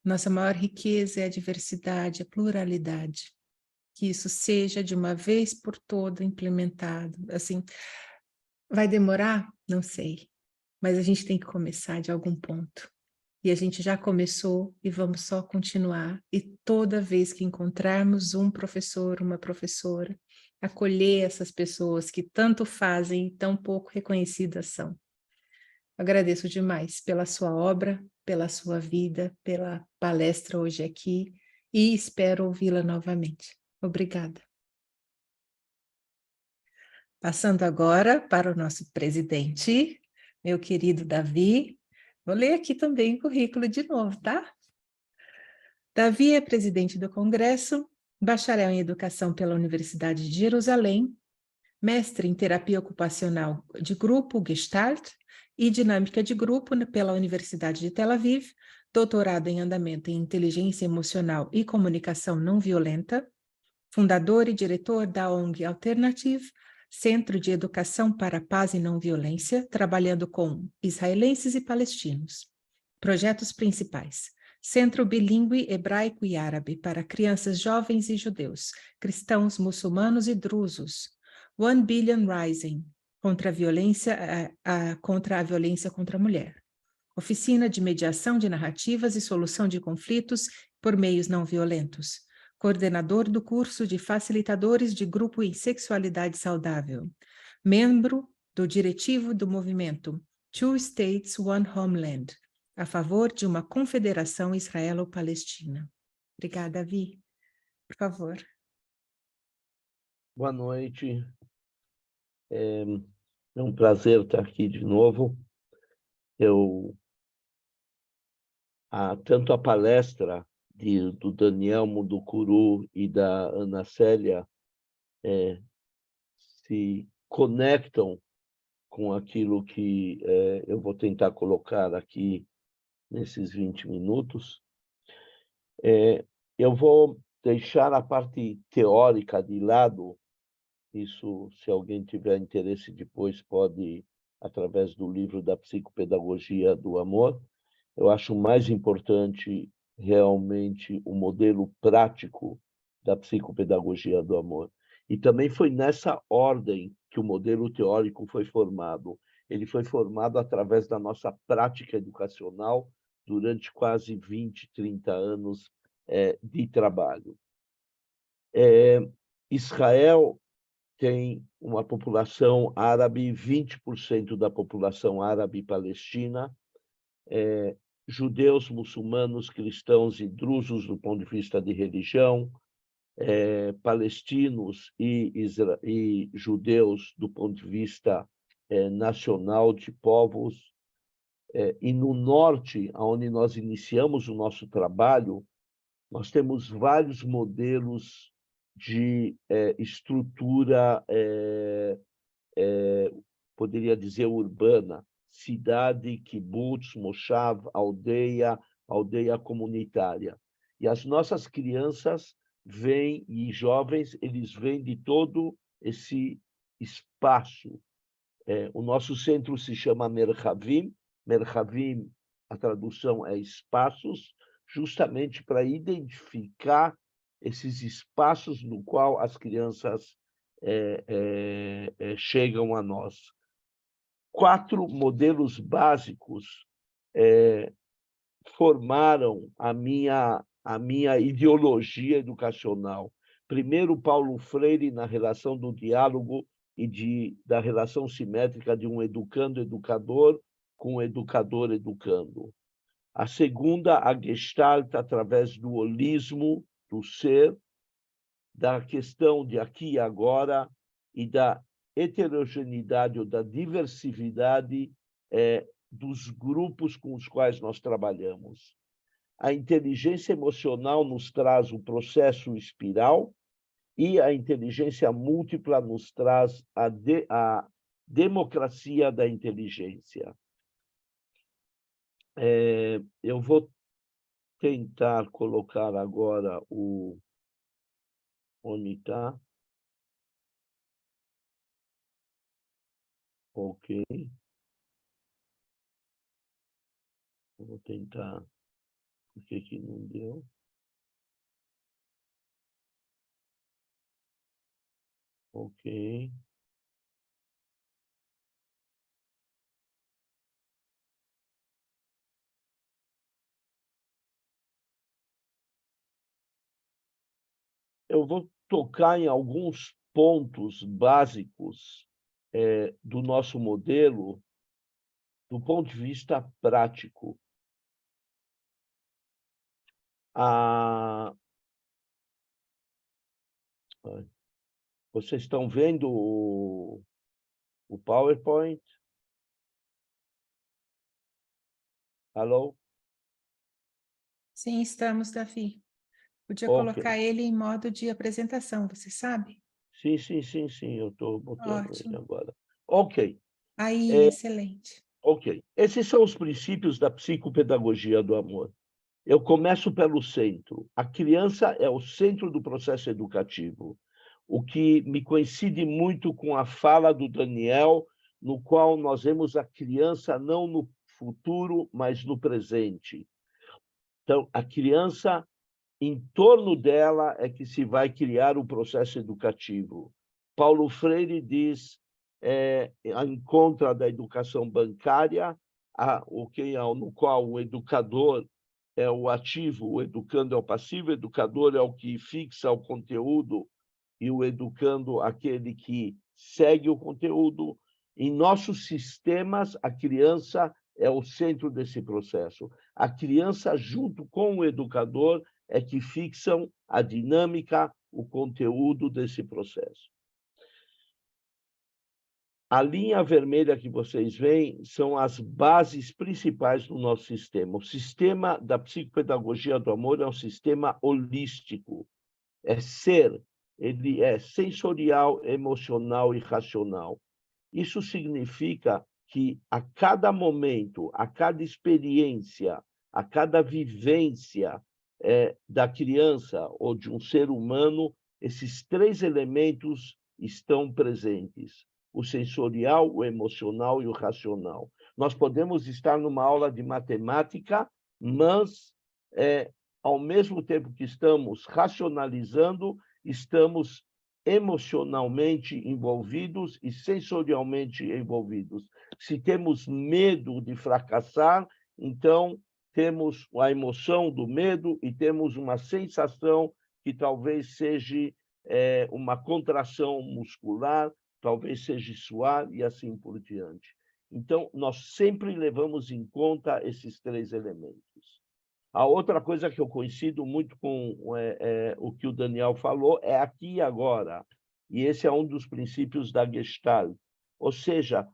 Nossa maior riqueza é a diversidade, a pluralidade. Que isso seja de uma vez por toda implementado. Assim, vai demorar? Não sei. Mas a gente tem que começar de algum ponto. E a gente já começou e vamos só continuar. E toda vez que encontrarmos um professor, uma professora, acolher essas pessoas que tanto fazem e tão pouco reconhecidas são. Agradeço demais pela sua obra, pela sua vida, pela palestra hoje aqui e espero ouvi-la novamente. Obrigada. Passando agora para o nosso presidente, meu querido Davi. Vou ler aqui também o currículo de novo, tá? Davi é presidente do Congresso, bacharel em Educação pela Universidade de Jerusalém, mestre em Terapia Ocupacional de Grupo, Gestalt, e Dinâmica de Grupo pela Universidade de Tel Aviv, doutorado em Andamento em Inteligência Emocional e Comunicação Não Violenta, fundador e diretor da ONG Alternative, Centro de Educação para a Paz e Não Violência, trabalhando com israelenses e palestinos. Projetos principais: Centro Bilíngue Hebraico e Árabe para crianças jovens e judeus, cristãos, muçulmanos e drusos. One Billion Rising, contra a violência contra a mulher. Oficina de mediação de narrativas e solução de conflitos por meios não violentos. Coordenador do curso de facilitadores de grupo em sexualidade saudável. Membro do diretivo do movimento Two States, One Homeland, a favor de uma confederação israelo-palestina. Obrigada, Vi. Por favor. Boa noite. É um prazer estar aqui de novo. Tanto a palestra do Daniel Munducuru e da Ana Célia se conectam com aquilo que eu vou tentar colocar aqui nesses 20 minutos. Eu vou deixar a parte teórica de lado. Isso, se alguém tiver interesse depois, pode, através do livro da Psicopedagogia do Amor. Eu acho mais importante realmente o modelo prático da Psicopedagogia do Amor. E também foi nessa ordem que o modelo teórico foi formado. Ele foi formado através da nossa prática educacional durante quase 20, 30 anos de trabalho. Israel tem uma população árabe, 20% da população árabe palestina, judeus, muçulmanos, cristãos e drusos do ponto de vista de religião, palestinos e judeus do ponto de vista nacional de povos. E no norte, onde nós iniciamos o nosso trabalho, nós temos vários modelos de estrutura, poderia dizer, urbana, cidade, kibbutz, moshav, aldeia comunitária. E as nossas crianças vêm, e jovens, eles vêm de todo esse espaço. O nosso centro se chama Merhavim. Merhavim, a tradução é espaços, justamente para identificar esses espaços no qual as crianças chegam a nós. 4 modelos básicos formaram a minha ideologia educacional. Primeiro, Paulo Freire, na relação do diálogo e da relação simétrica de um educando-educador com um educador-educando. A segunda, a Gestalt, através do holismo do ser, da questão de aqui e agora e da heterogeneidade ou da diversidade dos grupos com os quais nós trabalhamos. A inteligência emocional nos traz o processo espiral e a inteligência múltipla nos traz a democracia da inteligência. Eu vou tentar colocar agora o Onita. Ok. Eu vou tentar. Por que não deu? Ok. Eu vou tocar em alguns pontos básicos do nosso modelo, do ponto de vista prático. Vocês estão vendo o PowerPoint? Alô? Sim, estamos, Davi. Podia Ok. colocar ele em modo de apresentação, você sabe? Sim, eu estou botando ele Ótimo. agora. Ok. Aí, excelente. Ok. Esses são os princípios da psicopedagogia do amor. Eu começo pelo centro. A criança é o centro do processo educativo, o que me coincide muito com a fala do Daniel, no qual nós vemos a criança não no futuro, mas no presente. Então, a criança, em torno dela é que se vai criar o processo educativo. Paulo Freire diz, em contra da educação bancária, no qual o educador é o ativo, o educando é o passivo, o educador é o que fixa o conteúdo e o educando aquele que segue o conteúdo. Em nossos sistemas, a criança é o centro desse processo. A criança, junto com o educador, é que fixam a dinâmica, o conteúdo desse processo. A linha vermelha que vocês veem são as bases principais do nosso sistema. O sistema da psicopedagogia do amor é um sistema holístico. É ser, ele é sensorial, emocional e racional. Isso significa que a cada momento, a cada experiência, a cada vivência da criança ou de um ser humano, esses três elementos estão presentes: o sensorial, o emocional e o racional. Nós podemos estar numa aula de matemática, mas, ao mesmo tempo que estamos racionalizando, estamos emocionalmente envolvidos e sensorialmente envolvidos. Se temos medo de fracassar, então temos a emoção do medo e temos uma sensação que talvez seja uma contração muscular, talvez seja suar e assim por diante. Então, nós sempre levamos em conta esses três elementos. A outra coisa que eu coincido muito com o que o Daniel falou é aqui e agora. E esse é um dos princípios da Gestalt. Ou seja,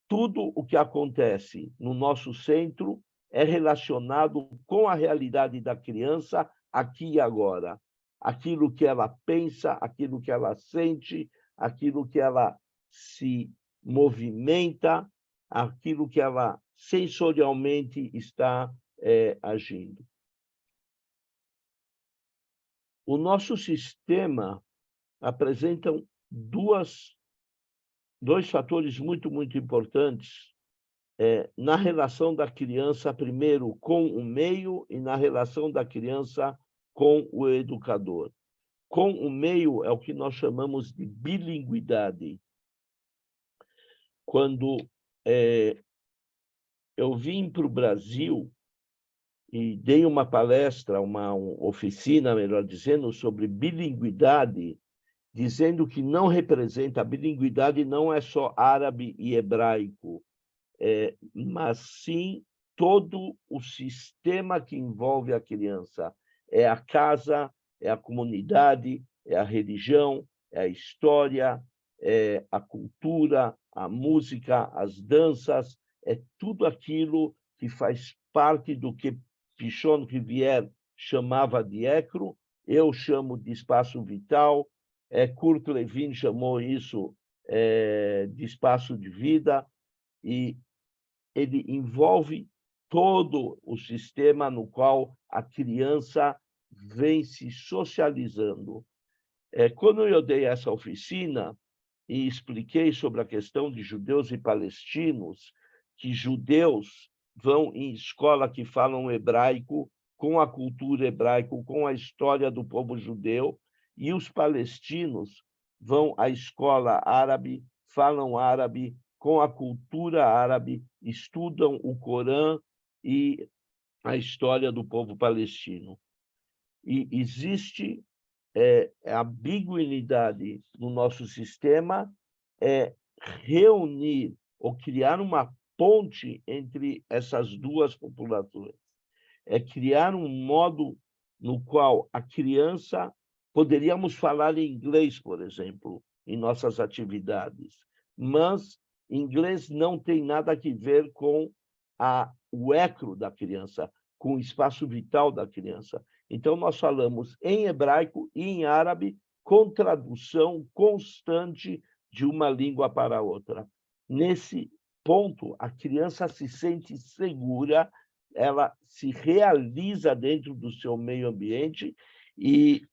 tudo o que acontece no nosso centro é relacionado com a realidade da criança aqui e agora. Aquilo que ela pensa, aquilo que ela sente, aquilo que ela se movimenta, aquilo que ela sensorialmente está agindo. O nosso sistema apresenta dois fatores muito importantes na relação da criança, primeiro, com o meio e na relação da criança com o educador. Com o meio é o que nós chamamos de bilinguidade. Quando eu vim para o Brasil e dei uma palestra, uma oficina, melhor dizendo, sobre bilinguidade, dizendo que não representa, a bilinguidade não é só árabe e hebraico, mas sim todo o sistema que envolve a criança. É a casa, é a comunidade, é a religião, é a história, é a cultura, a música, as danças, é tudo aquilo que faz parte do que Pichon Rivière chamava de ecro, eu chamo de espaço vital, Kurt Lewin chamou isso de espaço de vida, e ele envolve todo o sistema no qual a criança vem se socializando. Quando eu dei essa oficina e expliquei sobre a questão de judeus e palestinos, que judeus vão em escola que falam hebraico, com a cultura hebraica, com a história do povo judeu, e os palestinos vão à escola árabe, falam árabe, com a cultura árabe, estudam o Corão e a história do povo palestino. E existe a ambiguidade no nosso sistema, reunir ou criar uma ponte entre essas duas populações. É criar um modo no qual a criança... Poderíamos falar em inglês, por exemplo, em nossas atividades, mas inglês não tem nada a ver com o ecro da criança, com o espaço vital da criança. Então, nós falamos em hebraico e em árabe, com tradução constante de uma língua para a outra. Nesse ponto, a criança se sente segura, ela se realiza dentro do seu meio ambiente e,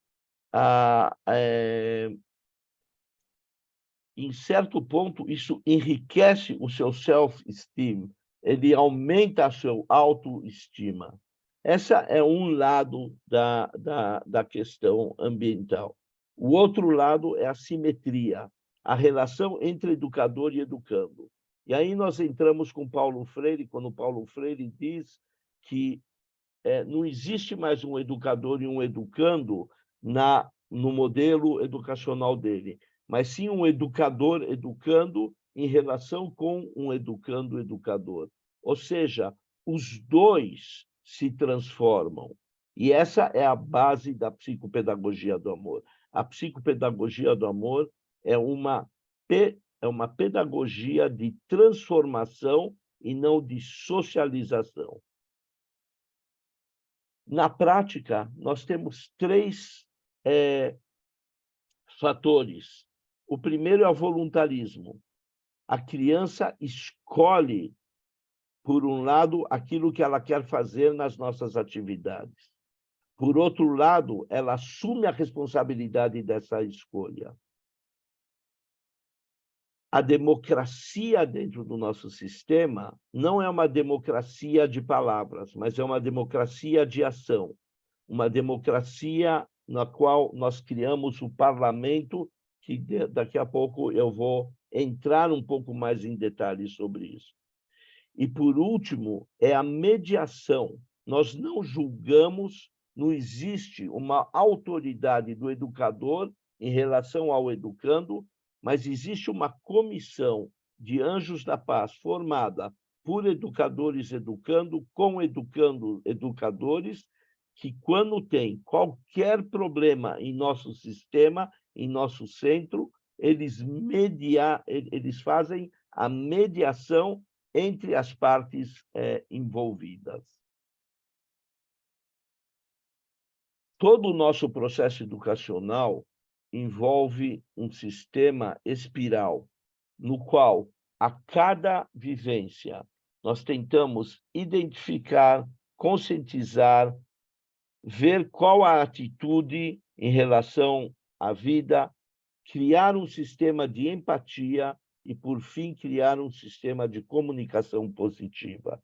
em certo ponto, isso enriquece o seu self-esteem, ele aumenta a sua autoestima. Esse é um lado da questão ambiental. O outro lado é a simetria, a relação entre educador e educando. E aí nós entramos com Paulo Freire, quando Paulo Freire diz que não existe mais um educador e um educando no modelo educacional dele, mas sim um educador educando em relação com um educando educador. Ou seja, os dois se transformam. E essa é a base da psicopedagogia do amor. A psicopedagogia do amor é uma é uma pedagogia de transformação e não de socialização. Na prática, nós temos 3 fatores. O primeiro é o voluntarismo. A criança escolhe, por um lado, aquilo que ela quer fazer nas nossas atividades. Por outro lado, ela assume a responsabilidade dessa escolha. A democracia dentro do nosso sistema não é uma democracia de palavras, mas é uma democracia de ação. Uma democracia na qual nós criamos o parlamento, que daqui a pouco eu vou entrar um pouco mais em detalhes sobre isso. E, por último, é a mediação. Nós não julgamos, não existe uma autoridade do educador em relação ao educando, mas existe uma comissão de anjos da paz formada por educadores educando, com educadores, que quando tem qualquer problema em nosso sistema, em nosso centro, eles fazem a mediação entre as partes envolvidas. Todo o nosso processo educacional envolve um sistema espiral, no qual, a cada vivência, nós tentamos identificar, conscientizar, ver qual a atitude em relação à vida, criar um sistema de empatia e, por fim, criar um sistema de comunicação positiva.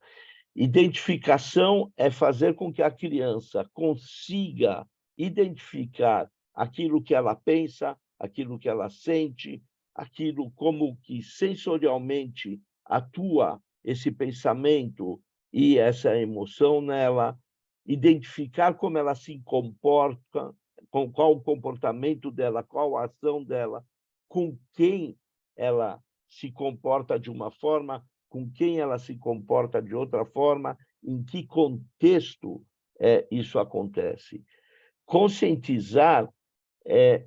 Identificação é fazer com que a criança consiga identificar aquilo que ela pensa, aquilo que ela sente, aquilo como que sensorialmente atua esse pensamento e essa emoção nela, identificar como ela se comporta, com qual o comportamento dela, qual a ação dela, com quem ela se comporta de uma forma, com quem ela se comporta de outra forma, em que contexto isso acontece. Conscientizar é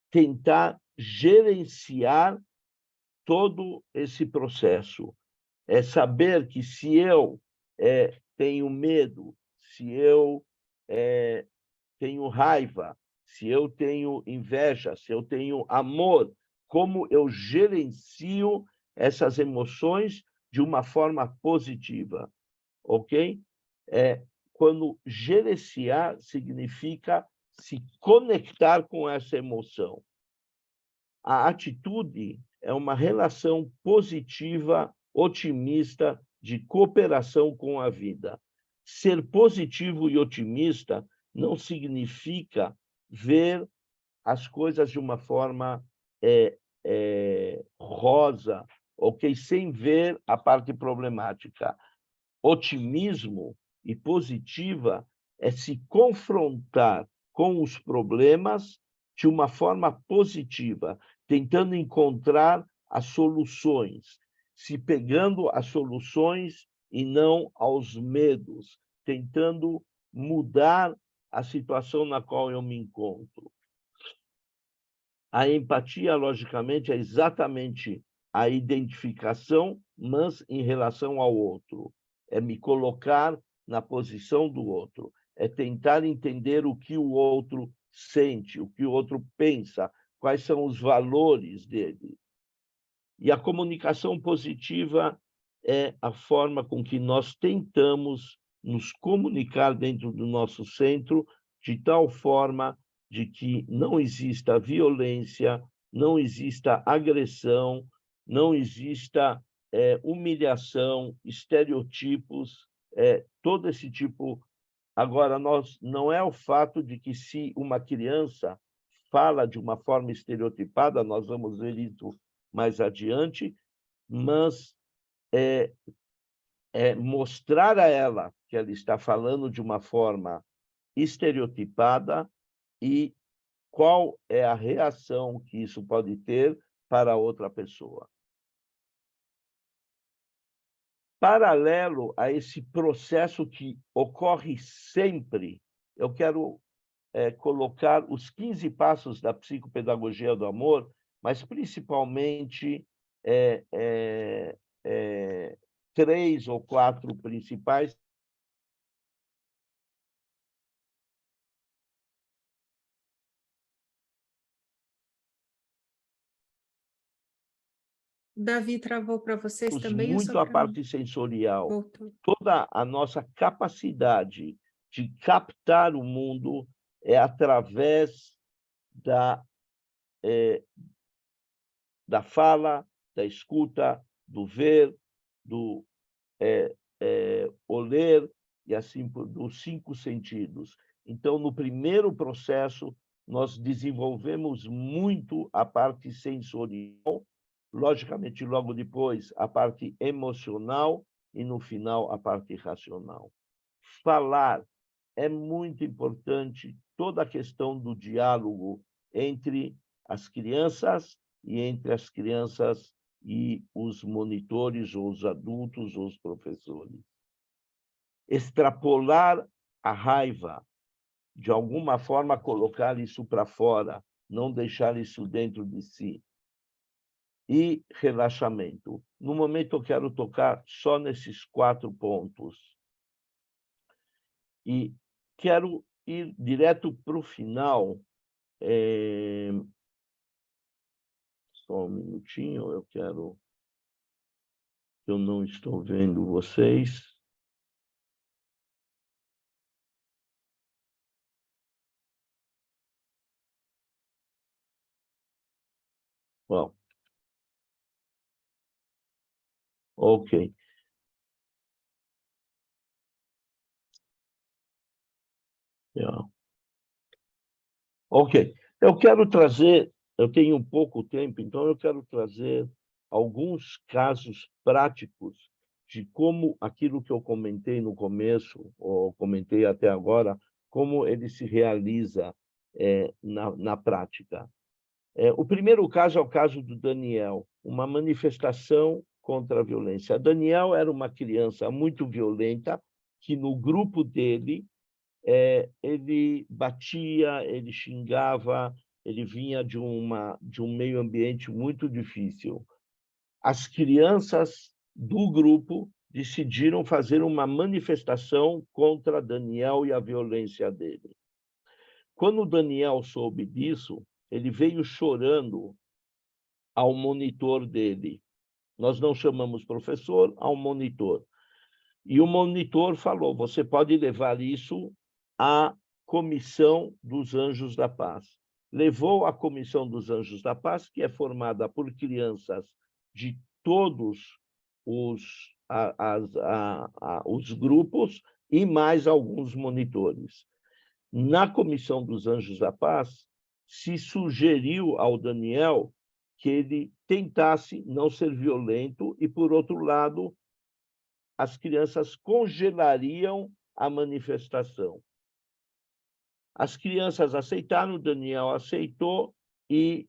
tentar gerenciar todo esse processo. É saber que se eu tenho medo, se eu tenho raiva, se eu tenho inveja, se eu tenho amor, como eu gerencio essas emoções de uma forma positiva, ok? Quando gerenciar significa se conectar com essa emoção. A atitude é uma relação positiva, otimista, de cooperação com a vida. Ser positivo e otimista não significa ver as coisas de uma forma rosa, ok? Sem ver a parte problemática. Otimismo e positiva é se confrontar com os problemas de uma forma positiva, tentando encontrar as soluções, se pegando às soluções e não aos medos, tentando mudar a situação na qual eu me encontro. A empatia, logicamente, é exatamente a identificação, mas em relação ao outro. É me colocar na posição do outro. É tentar entender o que o outro sente, o que o outro pensa, quais são os valores dele. E a comunicação positiva é a forma com que nós tentamos nos comunicar dentro do nosso centro, de tal forma de que não exista violência, não exista agressão, não exista humilhação, estereotipos, todo esse tipo. Agora, não é o fato de que se uma criança fala de uma forma estereotipada, nós vamos ver isso mais adiante, mas mostrar a ela que ela está falando de uma forma estereotipada e qual é a reação que isso pode ter para outra pessoa. Paralelo a esse processo que ocorre sempre, eu quero colocar os 15 passos da psicopedagogia do amor, mas principalmente 3 ou 4 principais. Davi travou para vocês também? Muito a parte sensorial. Voltou. Toda a nossa capacidade de captar o mundo é através da fala, da escuta, do ver, do oler, e assim, dos 5 sentidos. Então, no primeiro processo, nós desenvolvemos muito a parte sensorial, logicamente, logo depois, a parte emocional e, no final, a parte racional. Falar é muito importante, toda a questão do diálogo entre as crianças e os monitores, ou os adultos, ou os professores. Extrapolar a raiva, de alguma forma colocar isso para fora, não deixar isso dentro de si. E relaxamento. No momento, eu quero tocar só nesses 4 pontos. E quero ir direto para o final. Só um minutinho, eu não estou vendo vocês. Bom. Ok. Yeah. Ok. Eu tenho pouco tempo, então eu quero trazer alguns casos práticos de como aquilo que eu comentei no começo, ou comentei até agora, como ele se realiza na prática. O primeiro caso é o caso do Daniel, uma manifestação contra a violência. Daniel era uma criança muito violenta, que no grupo dele, ele batia, ele xingava, ele vinha de um meio ambiente muito difícil. As crianças do grupo decidiram fazer uma manifestação contra Daniel e a violência dele. Quando o Daniel soube disso, ele veio chorando ao monitor dele. Nós não chamamos professor, ao monitor. E o monitor falou, você pode levar isso à Comissão dos Anjos da Paz. Levou à Comissão dos Anjos da Paz, que é formada por crianças de todos os grupos e mais alguns monitores. Na Comissão dos Anjos da Paz, se sugeriu ao Daniel que ele tentasse não ser violento e, por outro lado, as crianças congelariam a manifestação. As crianças aceitaram, o Daniel aceitou, e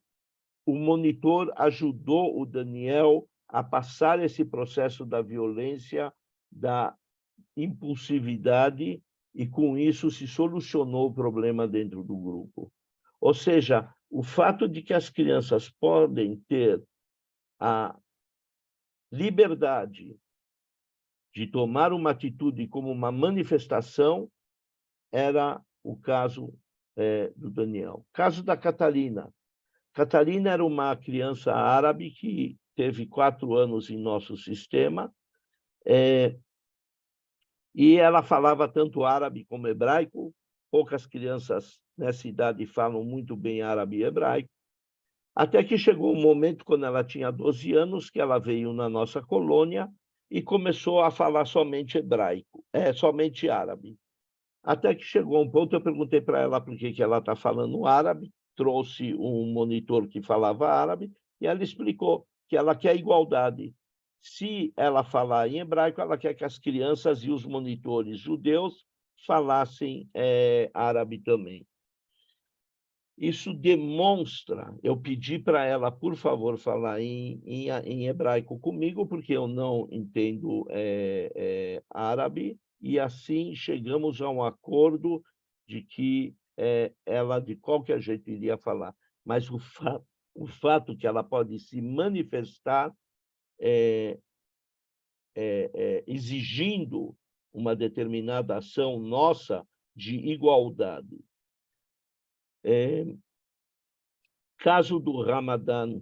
o monitor ajudou o Daniel a passar esse processo da violência, da impulsividade, e com isso se solucionou o problema dentro do grupo. Ou seja, o fato de que as crianças podem ter a liberdade de tomar uma atitude como uma manifestação era o caso do Daniel. Caso da Catarina. Catarina era uma criança árabe que teve 4 anos em nosso sistema, e ela falava tanto árabe como hebraico. Poucas crianças nessa idade falam muito bem árabe e hebraico. Até que chegou um momento, quando ela tinha 12 anos, que ela veio na nossa colônia e começou a falar somente hebraico, somente árabe. Até que chegou um ponto, eu perguntei para ela por que ela está falando árabe, trouxe um monitor que falava árabe, e ela explicou que ela quer igualdade. Se ela falar em hebraico, ela quer que as crianças e os monitores judeus falassem árabe também. Isso demonstra, eu pedi para ela, por favor, falar em hebraico comigo, porque eu não entendo árabe, e assim chegamos a um acordo de que ela, de qualquer jeito, iria falar. Mas o fato que ela pode se manifestar exigindo uma determinada ação nossa de igualdade. Caso do Ramadã,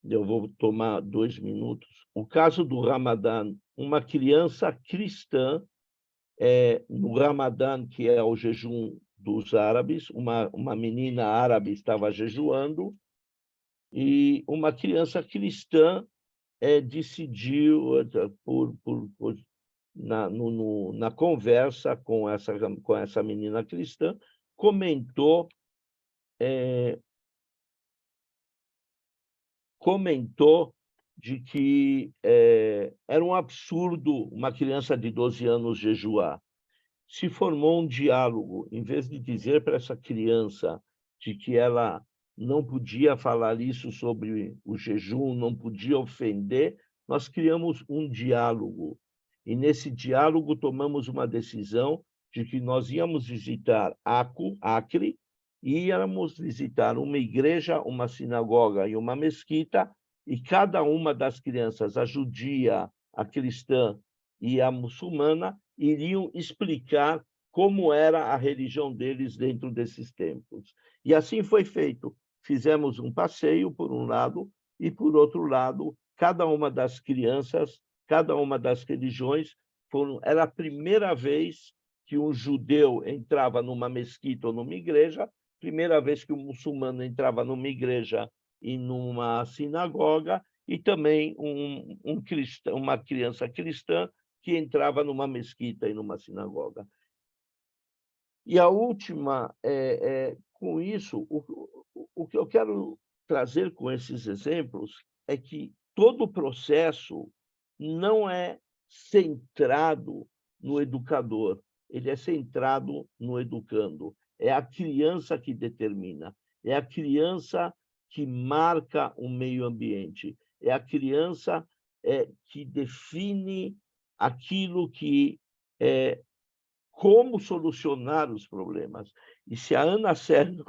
eu vou tomar 2 minutos. O caso do Ramadã, uma criança cristã, no Ramadã, que é o jejum dos árabes, uma menina árabe estava jejuando, e uma criança cristã decidiu, na conversa com essa menina cristã, comentou de que era um absurdo uma criança de 12 anos jejuar. Se formou um diálogo, em vez de dizer para essa criança de que ela não podia falar isso sobre o jejum, não podia ofender, nós criamos um diálogo. E nesse diálogo tomamos uma decisão de que nós íamos visitar Acre, e íamos visitar uma igreja, uma sinagoga e uma mesquita, e cada uma das crianças, a judia, a cristã e a muçulmana, iriam explicar como era a religião deles dentro desses templos. E assim foi feito. Fizemos um passeio, por um lado, e, por outro lado, cada uma das crianças, cada uma das religiões, era a primeira vez que um judeu entrava numa mesquita ou numa igreja, primeira vez que um muçulmano entrava numa igreja e numa sinagoga, e também uma criança cristã que entrava numa mesquita e numa sinagoga. E a última, com isso, o que eu quero trazer com esses exemplos é que todo o processo não é centrado no educador, ele é centrado no educando. É a criança que determina, é a criança que marca o meio ambiente, é a criança que define aquilo que como solucionar os problemas. E se a Ana Sérgio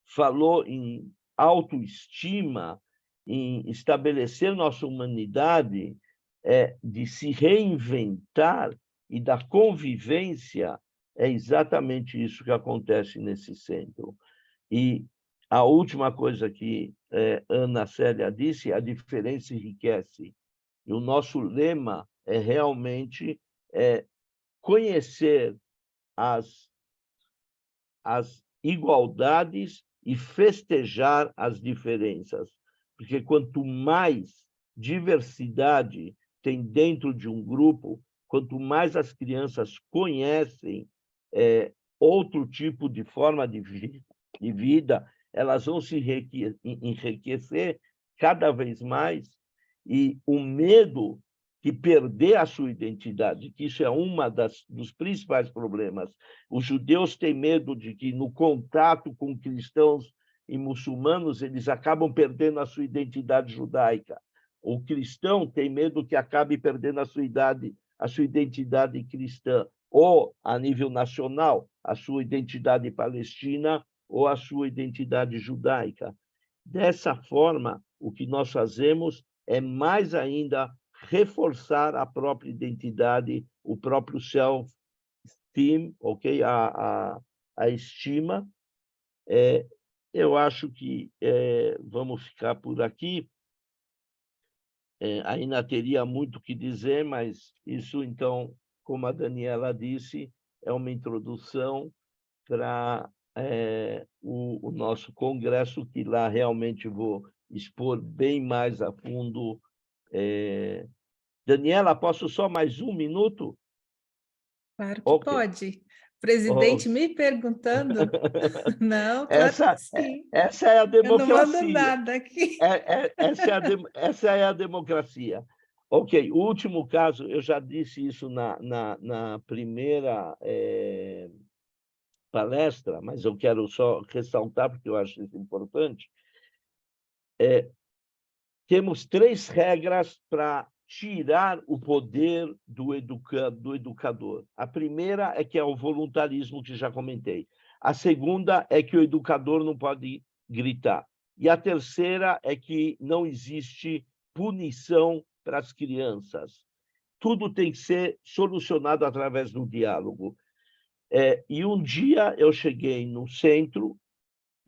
falou em autoestima, em estabelecer nossa humanidade, de se reinventar e da convivência, é exatamente isso que acontece nesse centro. E a última coisa que Ana Célia disse, a diferença enriquece. E o nosso lema é realmente conhecer as igualdades e festejar as diferenças. Porque quanto mais diversidade tem dentro de um grupo, quanto mais as crianças conhecem outro tipo de forma de vida, elas vão se enriquecer cada vez mais, e o medo de perder a sua identidade, que isso é dos principais problemas. Os judeus têm medo de que, no contato com cristãos e muçulmanos, eles acabam perdendo a sua identidade judaica. O cristão tem medo que acabe perdendo a sua identidade cristã, ou, a nível nacional, a sua identidade palestina ou a sua identidade judaica. Dessa forma, o que nós fazemos é mais ainda reforçar a própria identidade, o próprio self-esteem, ok? A estima. Eu acho que vamos ficar por aqui. Ainda teria muito o que dizer, mas isso, então, como a Daniela disse, é uma introdução para o nosso congresso, que lá realmente vou expor bem mais a fundo. Daniela, posso só mais 1 minuto? Claro que pode. Presidente me perguntando? Não, claro que sim. Essa é a democracia. Eu não mando nada aqui. Essa é a democracia. Ok, o último caso, eu já disse isso na primeira palestra, mas eu quero só ressaltar, porque eu acho isso importante. Temos 3 regras para tirar o poder do educador. A primeira é que é o voluntarismo, que já comentei. A segunda é que o educador não pode gritar. E a terceira é que não existe punição para as crianças. Tudo tem que ser solucionado através do diálogo. E um dia eu cheguei no centro,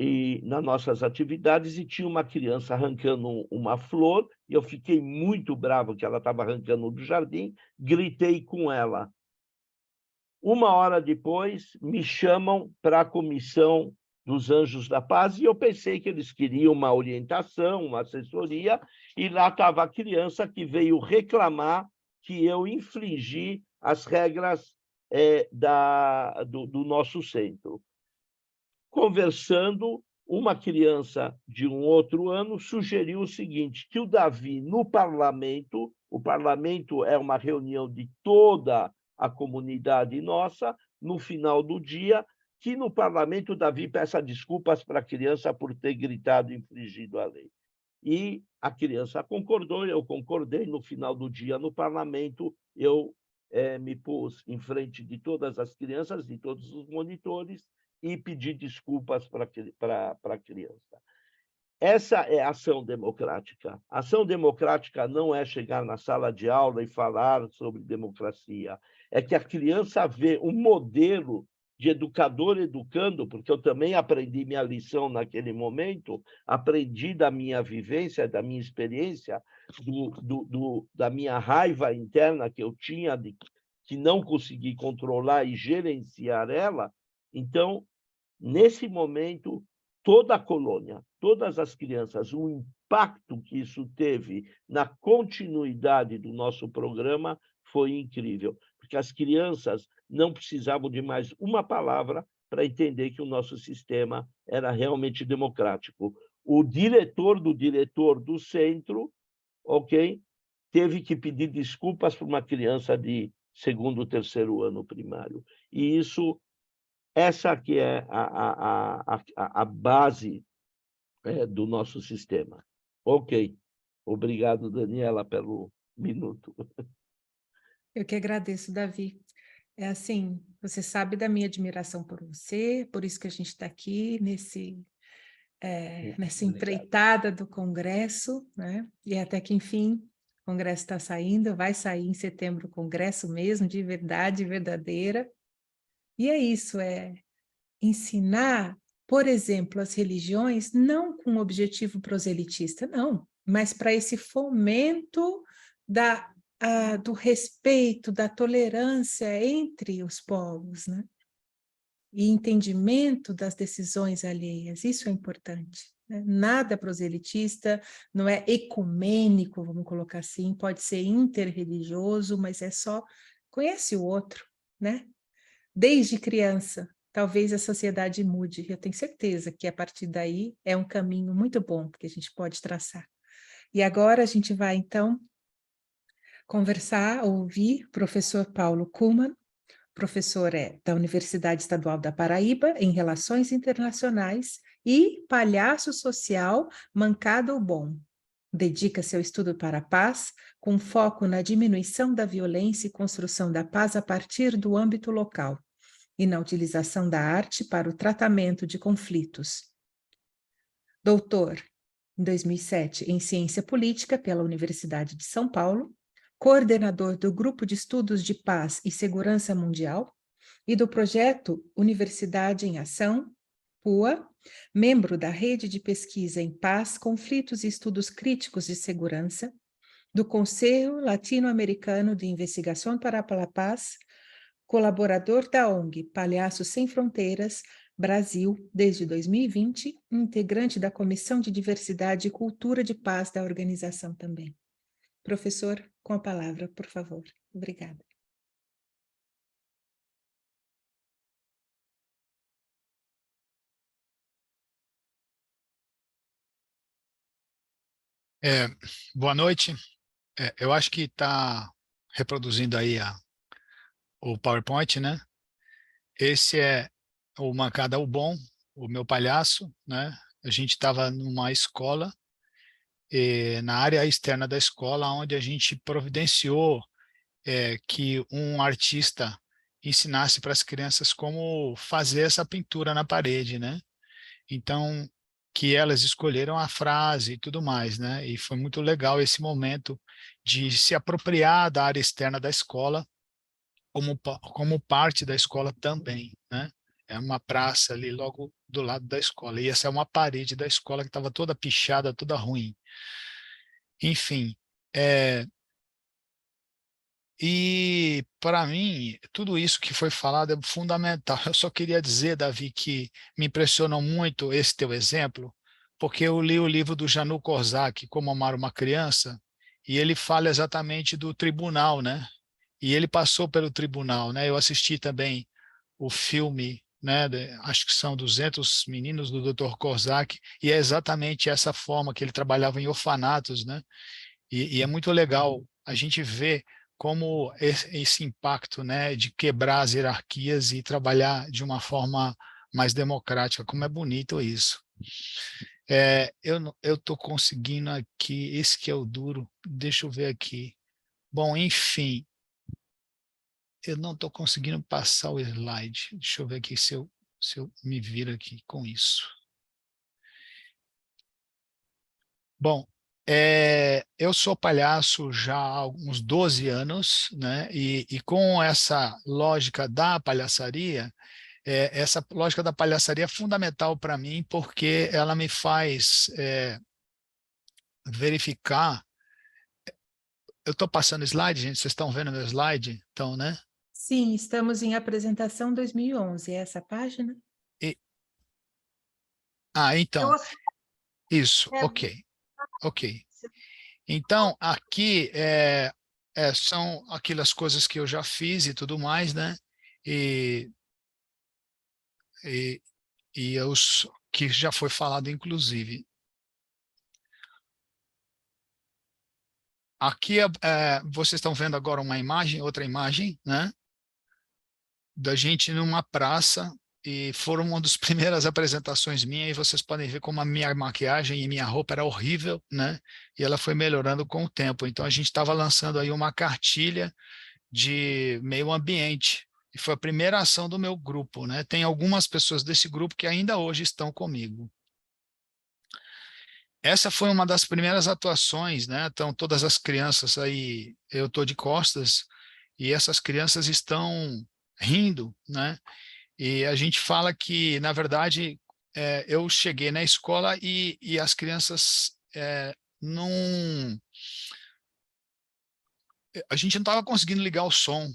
e nas nossas atividades, e tinha uma criança arrancando uma flor, e eu fiquei muito bravo que ela estava arrancando do jardim, gritei com ela. Uma hora depois, me chamam para a comissão dos Anjos da Paz, e eu pensei que eles queriam uma orientação, uma assessoria, e lá estava a criança que veio reclamar que eu infringi as regras do nosso centro. Conversando, uma criança de um outro ano sugeriu o seguinte, que o Davi, no parlamento, o parlamento é uma reunião de toda a comunidade nossa, no final do dia, que no parlamento o Davi peça desculpas para a criança por ter gritado e infringido a lei. E a criança concordou, eu concordei, no final do dia no parlamento, eu me pus em frente de todas as crianças, de todos os monitores, e pedir desculpas para a criança. Essa é ação democrática. Ação democrática não é chegar na sala de aula e falar sobre democracia. É que a criança vê um modelo de educador educando, porque eu também aprendi minha lição naquele momento, aprendi da minha vivência, da minha experiência, da minha raiva interna que eu tinha, que não consegui controlar e gerenciar ela. Então, nesse momento, toda a colônia, todas as crianças, o impacto que isso teve na continuidade do nosso programa foi incrível, porque as crianças não precisavam de mais uma palavra para entender que o nosso sistema era realmente democrático. O diretor do centro, ok, teve que pedir desculpas para uma criança de segundo ou terceiro ano primário. E isso, essa que é a base do nosso sistema. Ok. Obrigado, Daniela, pelo minuto. Eu que agradeço, Davi. É assim, você sabe da minha admiração por você, por isso que a gente está aqui nessa empreitada do Congresso, né? E até que, enfim, o Congresso está saindo, vai sair em setembro o Congresso mesmo, de verdade verdadeira. E é isso, ensinar, por exemplo, as religiões, não com objetivo proselitista, não, mas para esse fomento do respeito, da tolerância entre os povos, né? E entendimento das decisões alheias, isso é importante. Né? Nada proselitista, não é ecumênico, vamos colocar assim, pode ser interreligioso, mas é só conhece o outro, né? Desde criança, talvez a sociedade mude. Eu tenho certeza que a partir daí é um caminho muito bom que a gente pode traçar. E agora a gente vai, então, conversar, ouvir o professor Paulo Kuhlmann, professor da Universidade Estadual da Paraíba, em Relações Internacionais, e palhaço social Mancado Bom. Dedica seu estudo para a paz, com foco na diminuição da violência e construção da paz a partir do âmbito local, e na utilização da arte para o tratamento de conflitos. Doutor, em 2007, em Ciência Política pela Universidade de São Paulo, coordenador do Grupo de Estudos de Paz e Segurança Mundial e do projeto Universidade em Ação, PUA, membro da Rede de Pesquisa em Paz, Conflitos e Estudos Críticos de Segurança, do Conselho Latino-Americano de Investigação para a Paz, colaborador da ONG Palhaços Sem Fronteiras, Brasil, desde 2020, integrante da Comissão de Diversidade e Cultura de Paz da organização também. Professor, com a palavra, por favor. Obrigada. Boa noite. Eu acho que está reproduzindo aí o PowerPoint, né? Esse é o Mancada o Bom, o meu palhaço, né? A gente estava numa escola, na área externa da escola, onde a gente providenciou que um artista ensinasse para as crianças como fazer essa pintura na parede, né? Então, que elas escolheram a frase e tudo mais, né? E foi muito legal esse momento de se apropriar da área externa da escola como parte da escola também, né? É uma praça ali logo do lado da escola. E essa é uma parede da escola que estava toda pichada, toda ruim. Enfim, e para mim, tudo isso que foi falado é fundamental. Eu só queria dizer, Davi, que me impressionou muito esse teu exemplo, porque eu li o livro do Janu Korzak, Como Amar uma Criança, e ele fala exatamente do tribunal, né? E ele passou pelo tribunal, né? Eu assisti também o filme, né? Acho que são 200 meninos do Dr. Korzak, e é exatamente essa forma que ele trabalhava em orfanatos, né? E é muito legal a gente ver como esse impacto, né, de quebrar as hierarquias e trabalhar de uma forma mais democrática, como é bonito isso. Eu estou conseguindo aqui, esse que é o duro, deixa eu ver aqui. Bom, enfim, eu não estou conseguindo passar o slide. Deixa eu ver aqui se eu me viro aqui com isso. Bom, eu sou palhaço já há uns 12 anos, né? E com essa lógica da palhaçaria, essa lógica da palhaçaria é fundamental para mim, porque ela me faz verificar. Eu estou passando slide, gente, vocês estão vendo meu slide? Então, né? Sim, estamos em apresentação 2011, é essa página? Então, Eu, isso, é, ok. Então, aqui são aquelas coisas que eu já fiz e tudo mais, né? E, e, e os que já foi falado, inclusive. Aqui, vocês estão vendo agora uma imagem, outra imagem, né? Da gente numa praça, e foram uma das primeiras apresentações minhas, e vocês podem ver como a minha maquiagem e minha roupa era horrível, né? E ela foi melhorando com o tempo. Então, a gente estava lançando aí uma cartilha de meio ambiente, e foi a primeira ação do meu grupo, né? Tem algumas pessoas desse grupo que ainda hoje estão comigo. Essa foi uma das primeiras atuações, né? Então, todas as crianças aí, eu estou de costas, e essas crianças estão rindo, né? E a gente fala que, na verdade, eu cheguei na escola e as crianças não... A gente não estava conseguindo ligar o som.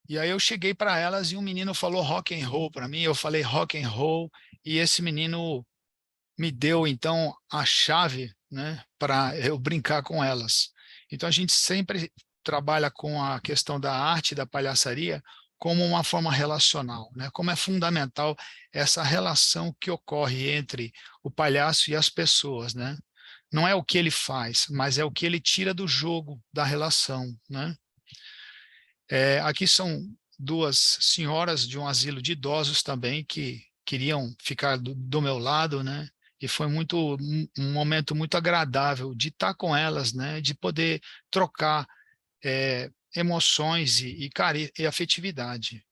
E aí eu cheguei para elas e um menino falou rock and roll para mim, eu falei rock and roll, e esse menino me deu, então, a chave, né, para eu brincar com elas. Então, a gente sempre trabalha com a questão da arte e da palhaçaria como uma forma relacional, né? Como é fundamental essa relação que ocorre entre o palhaço e as pessoas, né? Não é o que ele faz, mas é o que ele tira do jogo, da relação, né? Aqui são duas senhoras de um asilo de idosos também que queriam ficar do meu lado, né? E foi um momento muito agradável de estar com elas, né? De poder trocar emoções e afetividade.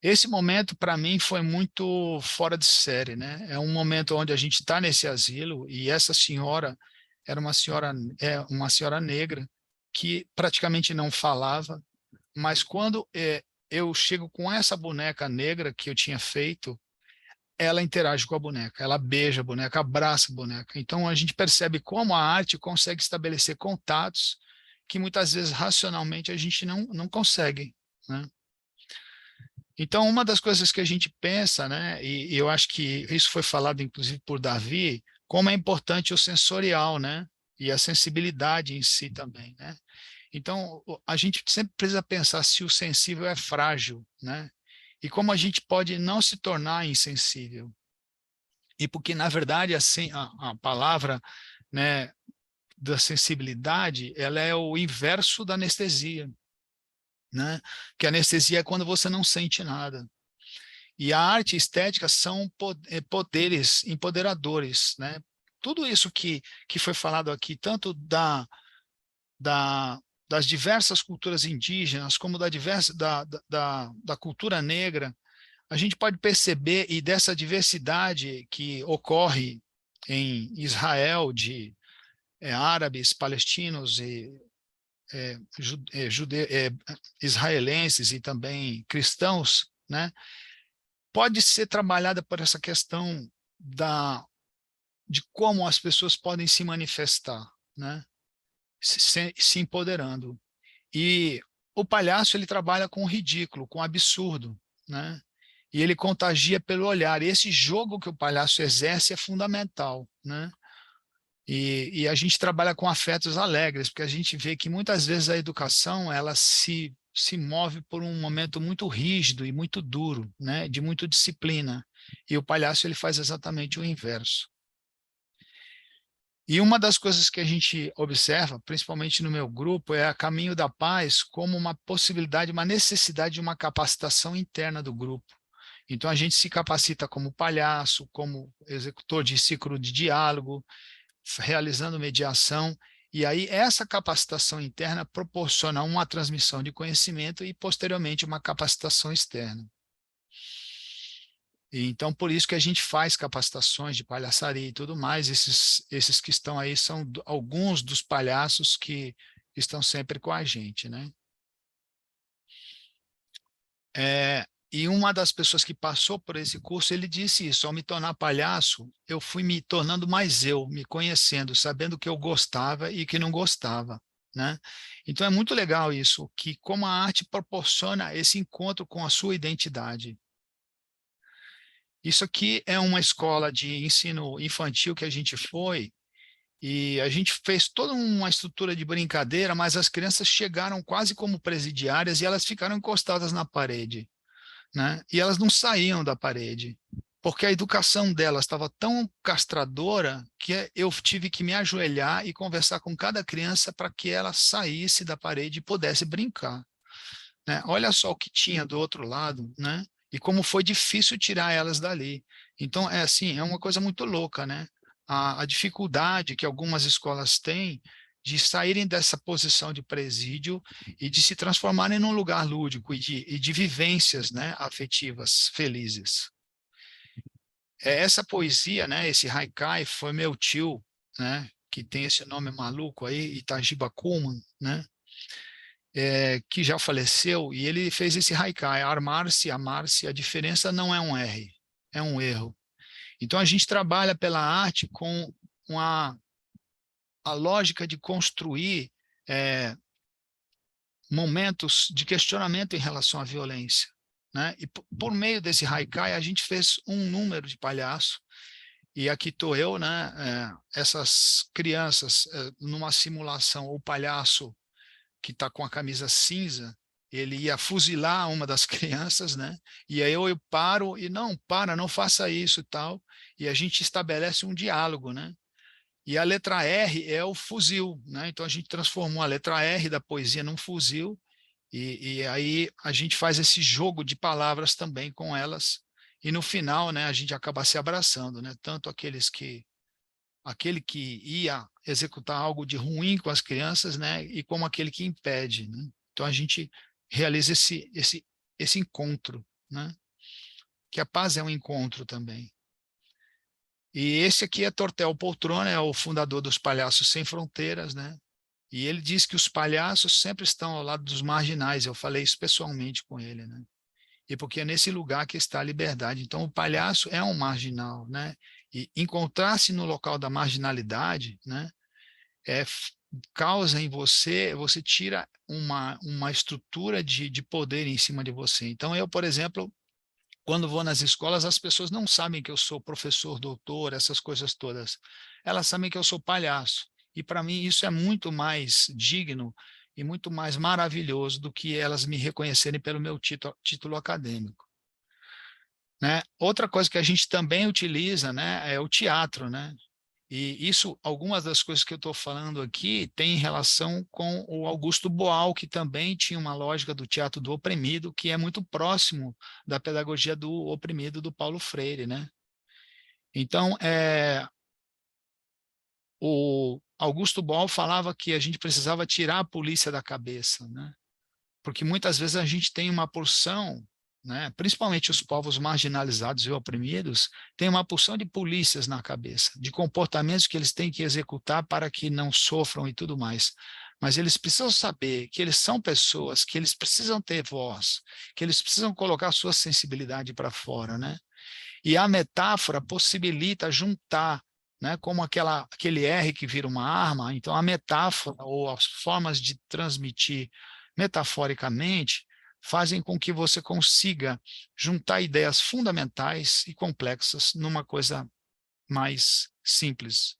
Esse momento, para mim, foi muito fora de série, né? É um momento onde a gente está nesse asilo e essa senhora era uma senhora negra que praticamente não falava, mas quando eu chego com essa boneca negra que eu tinha feito, ela interage com a boneca, ela beija a boneca, abraça a boneca. Então a gente percebe como a arte consegue estabelecer contatos que muitas vezes racionalmente a gente não consegue, né? Então uma das coisas que a gente pensa, né, e eu acho que isso foi falado inclusive por Davi, como é importante o sensorial, né, e a sensibilidade em si também, né? Então, a gente sempre precisa pensar se o sensível é frágil, né? E como a gente pode não se tornar insensível. E porque, na verdade, assim, a palavra, né, da sensibilidade, ela é o inverso da anestesia, né? Que a anestesia é quando você não sente nada. E a arte e a estética são poderes empoderadores, né? Tudo isso que foi falado aqui, tanto das diversas culturas indígenas, como da cultura negra, a gente pode perceber, e dessa diversidade que ocorre em Israel, de árabes, palestinos e israelenses e também cristãos, né, pode ser trabalhada por essa questão de como as pessoas podem se manifestar, né, se empoderando. E o palhaço, ele trabalha com o ridículo, com o absurdo, né? E ele contagia pelo olhar. E esse jogo que o palhaço exerce é fundamental, né? E a gente trabalha com afetos alegres, porque a gente vê que muitas vezes a educação ela se move por um momento muito rígido e muito duro, né? De muita disciplina. E o palhaço ele faz exatamente o inverso. E uma das coisas que a gente observa, principalmente no meu grupo, é a Caminho da Paz como uma possibilidade, uma necessidade de uma capacitação interna do grupo. Então, a gente se capacita como palhaço, como executor de ciclo de diálogo, realizando mediação, e aí essa capacitação interna proporciona uma transmissão de conhecimento e, posteriormente, uma capacitação externa. Então, por isso que a gente faz capacitações de palhaçaria e tudo mais. Esses que estão aí são alguns dos palhaços que estão sempre com a gente, né? E uma das pessoas que passou por esse curso, ele disse isso: ao me tornar palhaço, eu fui me tornando mais eu, me conhecendo, sabendo que eu gostava e que não gostava, né? Então, é muito legal isso, que como a arte proporciona esse encontro com a sua identidade. Isso aqui é uma escola de ensino infantil que a gente foi, e a gente fez toda uma estrutura de brincadeira, mas as crianças chegaram quase como presidiárias e elas ficaram encostadas na parede, né? E elas não saíam da parede, porque a educação delas estava tão castradora que eu tive que me ajoelhar e conversar com cada criança para que ela saísse da parede e pudesse brincar, né? Olha só o que tinha do outro lado, né? E como foi difícil tirar elas dali. Então, é assim, é uma coisa muito louca, né? A dificuldade que algumas escolas têm de saírem dessa posição de presídio e de se transformarem num lugar lúdico e de vivências, né, afetivas felizes. Essa poesia, né, esse haikai, foi meu tio, né, que tem esse nome maluco aí, Itagiba Kuhlman, né? Que já faleceu, e ele fez esse haikai: armar-se, amar-se, a diferença não é um R, é um erro. Então, a gente trabalha pela arte com a lógica de construir momentos de questionamento em relação à violência, né? E por meio desse haikai, a gente fez um número de palhaço, e aqui estou eu, né? Essas crianças, numa simulação, o palhaço que está com a camisa cinza, ele ia fuzilar uma das crianças, né? E aí eu paro e não faça isso e tal. E a gente estabelece um diálogo, né? E a letra R é o fuzil, né? Então a gente transformou a letra R da poesia num fuzil, e aí a gente faz esse jogo de palavras também com elas. E no final, né, a gente acaba se abraçando, né? Tanto aquele que ia executar algo de ruim com as crianças, né, e como aquele que impede, né? Então a gente realiza esse encontro, né? Que a paz é um encontro também. E esse aqui é Tortel Poltrona, é o fundador dos Palhaços Sem Fronteiras, né? E ele diz que os palhaços sempre estão ao lado dos marginais. Eu falei isso pessoalmente com ele, né? E porque é nesse lugar que está a liberdade. Então, o palhaço é um marginal, né? E encontrar-se no local da marginalidade, né, causa em você tira uma estrutura de poder em cima de você. Então, eu, por exemplo, quando vou nas escolas, as pessoas não sabem que eu sou professor, doutor, essas coisas todas. Elas sabem que eu sou palhaço. E, para mim, isso é muito mais digno e muito mais maravilhoso do que elas me reconhecerem pelo meu título acadêmico, né? Outra coisa que a gente também utiliza, né, é o teatro, né? E isso, algumas das coisas que eu estou falando aqui tem relação com o Augusto Boal, que também tinha uma lógica do teatro do oprimido, que é muito próximo da pedagogia do oprimido do Paulo Freire, né? Então, o Augusto Boal falava que a gente precisava tirar a polícia da cabeça, né? Porque muitas vezes a gente tem uma porção né, principalmente os povos marginalizados e oprimidos, têm uma porção de polícias na cabeça, de comportamentos que eles têm que executar para que não sofram e tudo mais. Mas eles precisam saber que eles são pessoas, que eles precisam ter voz, que eles precisam colocar sua sensibilidade para fora, né? E a metáfora possibilita juntar, né, como aquele R que vira uma arma. Então a metáfora ou as formas de transmitir metaforicamente fazem com que você consiga juntar ideias fundamentais e complexas numa coisa mais simples.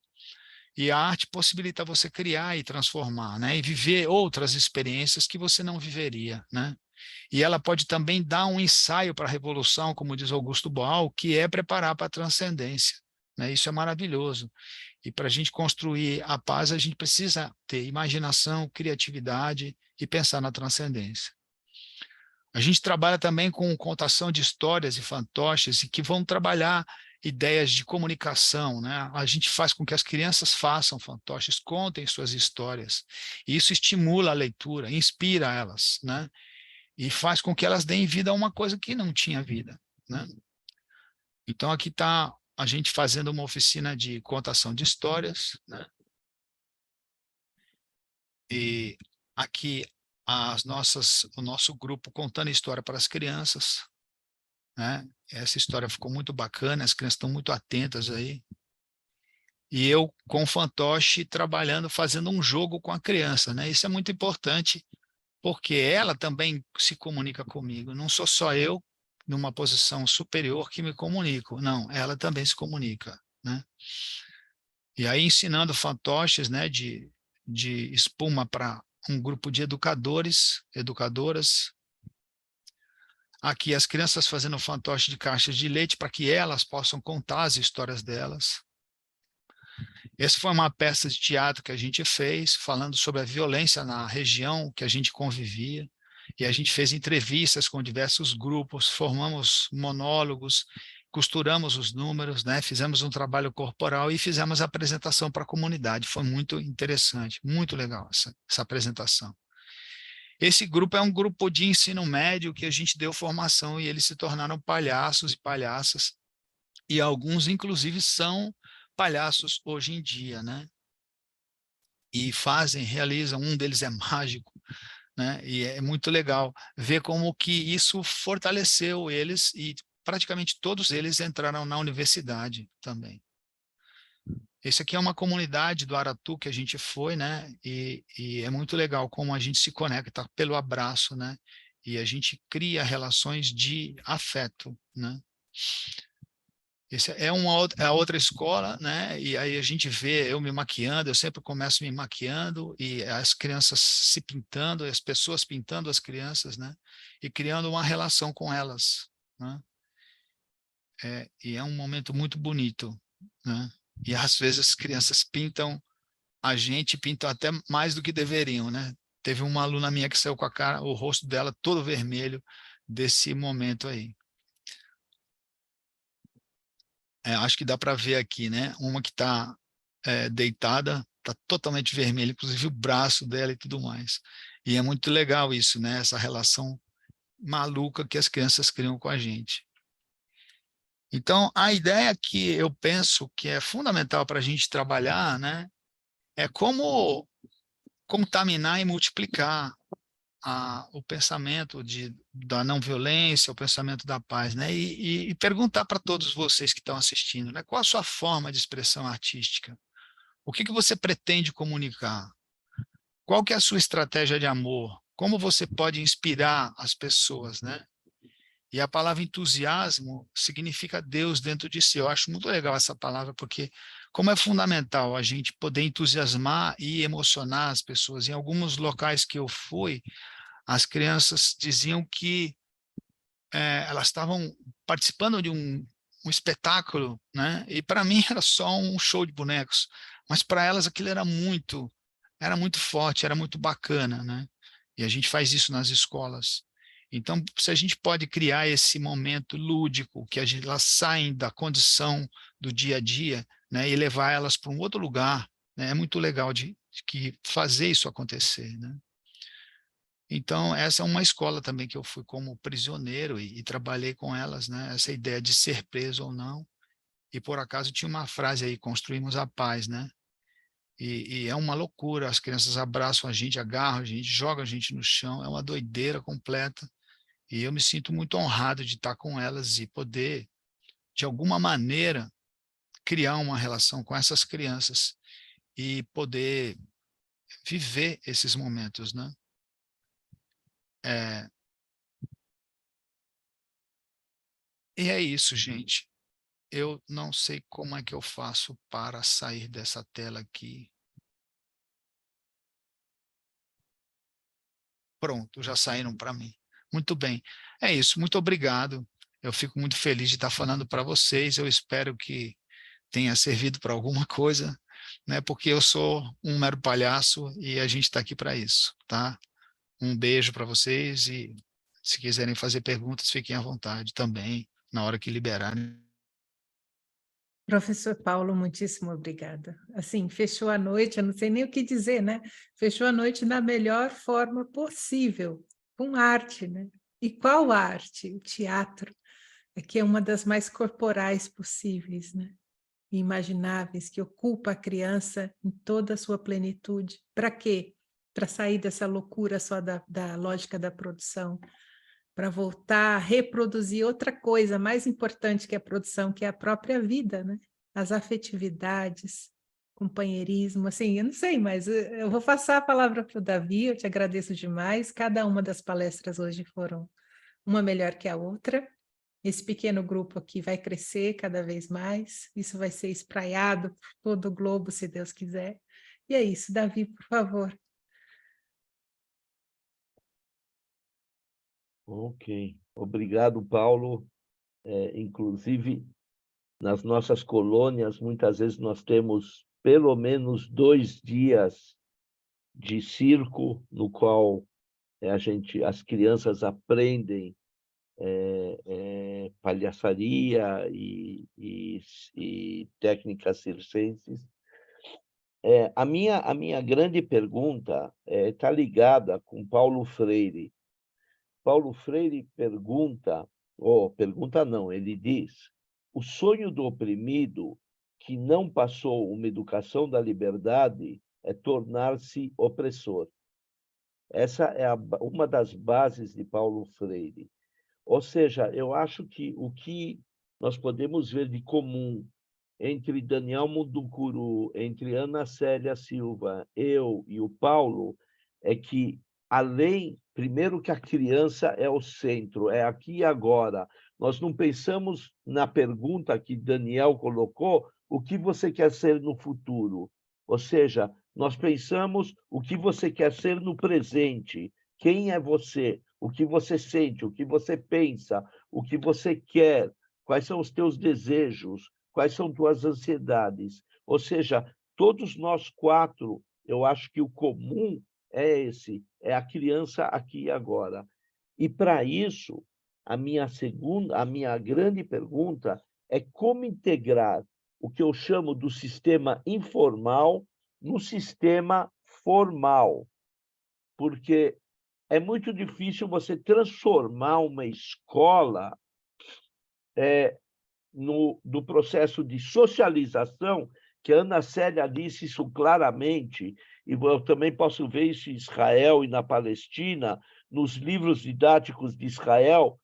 E a arte possibilita você criar e transformar, né? E viver outras experiências que você não viveria, né? E ela pode também dar um ensaio para a revolução, como diz Augusto Boal, que é preparar para a transcendência, né? Isso é maravilhoso. E para a gente construir a paz, a gente precisa ter imaginação, criatividade e pensar na transcendência. A gente trabalha também com contação de histórias e fantoches, e que vão trabalhar ideias de comunicação, né? A gente faz com que as crianças façam fantoches, contem suas histórias. E isso estimula a leitura, inspira elas, né? E faz com que elas deem vida a uma coisa que não tinha vida, né? Então aqui está a gente fazendo uma oficina de contação de histórias, né? E aqui o nosso grupo contando história para as crianças, né? Essa história ficou muito bacana, as crianças estão muito atentas aí. E eu com o fantoche trabalhando, fazendo um jogo com a criança, né? Isso é muito importante, porque ela também se comunica comigo. Não sou só eu, numa posição superior, que me comunico. Não, ela também se comunica, né? E aí ensinando fantoches, né, de espuma para um grupo de educadores, educadoras. Aqui as crianças fazendo fantoche de caixas de leite para que elas possam contar as histórias delas. Essa foi uma peça de teatro que a gente fez, falando sobre a violência na região que a gente convivia. E a gente fez entrevistas com diversos grupos, formamos monólogos, costuramos os números, né? Fizemos um trabalho corporal e fizemos a apresentação para a comunidade. Foi muito interessante, muito legal essa apresentação. Esse grupo é um grupo de ensino médio que a gente deu formação e eles se tornaram palhaços e palhaças. E alguns, inclusive, são palhaços hoje em dia, né? E realizam, um deles é mágico, né? E é muito legal ver como que isso fortaleceu eles e praticamente todos eles entraram na universidade também. Esse aqui é uma comunidade do Aratu que a gente foi, né? E é muito legal como a gente se conecta pelo abraço, né? E a gente cria relações de afeto, né? Essa é a outra escola, né? E aí a gente vê eu me maquiando, eu sempre começo me maquiando e as crianças se pintando, as pessoas pintando as crianças, né? E criando uma relação com elas, né? E é um momento muito bonito, né? E às vezes as crianças pintam a gente, pintam até mais do que deveriam, né? Teve uma aluna minha que saiu com a cara, o rosto dela todo vermelho desse momento aí. Acho que dá para ver aqui, né? Uma que está deitada, está totalmente vermelha, inclusive o braço dela e tudo mais. E é muito legal isso, né? Essa relação maluca que as crianças criam com a gente. Então, a ideia que eu penso que é fundamental para a gente trabalhar, né? É como contaminar e multiplicar o pensamento da não violência, o pensamento da paz, né? E perguntar para todos vocês que estão assistindo, né? Qual a sua forma de expressão artística? O que você pretende comunicar? Qual que é a sua estratégia de amor? Como você pode inspirar as pessoas, né? E a palavra entusiasmo significa Deus dentro de si. Eu acho muito legal essa palavra, porque como é fundamental a gente poder entusiasmar e emocionar as pessoas. Em alguns locais que eu fui, as crianças diziam que elas estavam participando de um espetáculo, né? E para mim era só um show de bonecos, mas para elas aquilo era muito forte, era muito bacana, né? E a gente faz isso nas escolas. Então, se a gente pode criar esse momento lúdico, que elas saem da condição do dia a dia, né, e levar elas para um outro lugar, né, é muito legal de fazer isso acontecer, né? Então, essa é uma escola também que eu fui como prisioneiro e trabalhei com elas, né? Essa ideia de ser preso ou não. E, por acaso, tinha uma frase aí, construímos a paz, né? E é uma loucura, as crianças abraçam a gente, agarram a gente, jogam a gente no chão, é uma doideira completa. E eu me sinto muito honrado de estar com elas e poder, de alguma maneira, criar uma relação com essas crianças e poder viver esses momentos, né? E é isso, gente. Eu não sei como é que eu faço para sair dessa tela aqui. Pronto, já saíram para mim. Muito bem. É isso, muito obrigado. Eu fico muito feliz de estar falando para vocês. Eu espero que tenha servido para alguma coisa, né? Porque eu sou um mero palhaço e a gente está aqui para isso, tá? Um beijo para vocês e se quiserem fazer perguntas, fiquem à vontade também, na hora que liberarem. Professor Paulo, muitíssimo obrigada. Assim, fechou a noite, eu não sei nem o que dizer, né? Fechou a noite da melhor forma possível, com arte, né? E qual arte? O teatro, que é uma das mais corporais possíveis, né? E imagináveis, que ocupa a criança em toda a sua plenitude. Para quê? Para sair dessa loucura só da lógica da produção, para voltar a reproduzir outra coisa mais importante que a produção, que é a própria vida, né? As afetividades, companheirismo, assim, eu não sei, mas eu vou passar a palavra para o Davi, eu te agradeço demais, cada uma das palestras hoje foram uma melhor que a outra, esse pequeno grupo aqui vai crescer cada vez mais, isso vai ser espraiado por todo o globo, se Deus quiser, e é isso, Davi, por favor. Ok. Obrigado, Paulo. Inclusive, nas nossas colônias, muitas vezes nós temos pelo menos 2 dias de circo, no qual as crianças aprendem palhaçaria e técnicas circenses. A minha grande pergunta está ligada com Paulo Freire. Paulo Freire pergunta, ou pergunta não, ele diz: o sonho do oprimido que não passou uma educação da liberdade é tornar-se opressor. Essa é uma das bases de Paulo Freire. Ou seja, eu acho que o que nós podemos ver de comum entre Daniel Munducuru, entre Ana Célia Silva, eu e o Paulo, é que, além, primeiro que a criança é o centro, é aqui e agora. Nós não pensamos na pergunta que Daniel colocou, o que você quer ser no futuro? Ou seja, nós pensamos o que você quer ser no presente. Quem é você? O que você sente? O que você pensa? O que você quer? Quais são os teus desejos? Quais são tuas ansiedades? Ou seja, todos nós 4, eu acho que o comum é esse, é a criança aqui e agora. E para isso, a minha grande pergunta é como integrar o que eu chamo do sistema informal no sistema formal, porque é muito difícil você transformar uma escola do processo de socialização, que a Ana Célia disse isso claramente, e eu também posso ver isso em Israel e na Palestina, nos livros didáticos de Israel,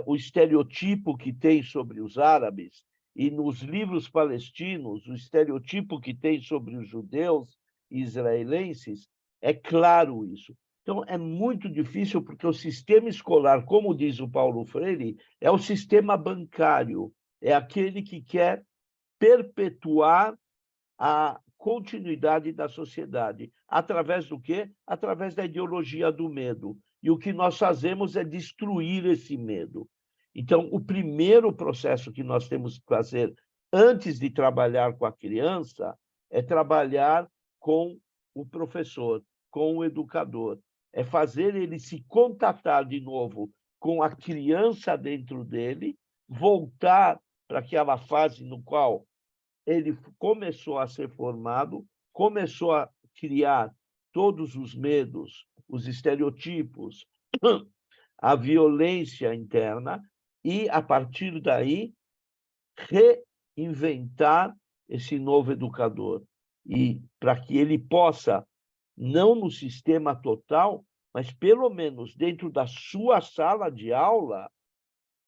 o estereotipo que tem sobre os árabes, e nos livros palestinos, o estereotipo que tem sobre os judeus e israelenses, é claro isso. Então, é muito difícil, porque o sistema escolar, como diz o Paulo Freire, é o sistema bancário, é aquele que quer perpetuar a continuidade da sociedade. Através do quê? Através da ideologia do medo. E o que nós fazemos é destruir esse medo. Então, o primeiro processo que nós temos que fazer antes de trabalhar com a criança é trabalhar com o professor, com o educador. É fazer ele se contatar de novo com a criança dentro dele, voltar para aquela fase no qual ele começou a ser formado, começou a criar todos os medos, os estereotipos, a violência interna, e, a partir daí, reinventar esse novo educador. E para que ele possa, não no sistema total, mas pelo menos dentro da sua sala de aula,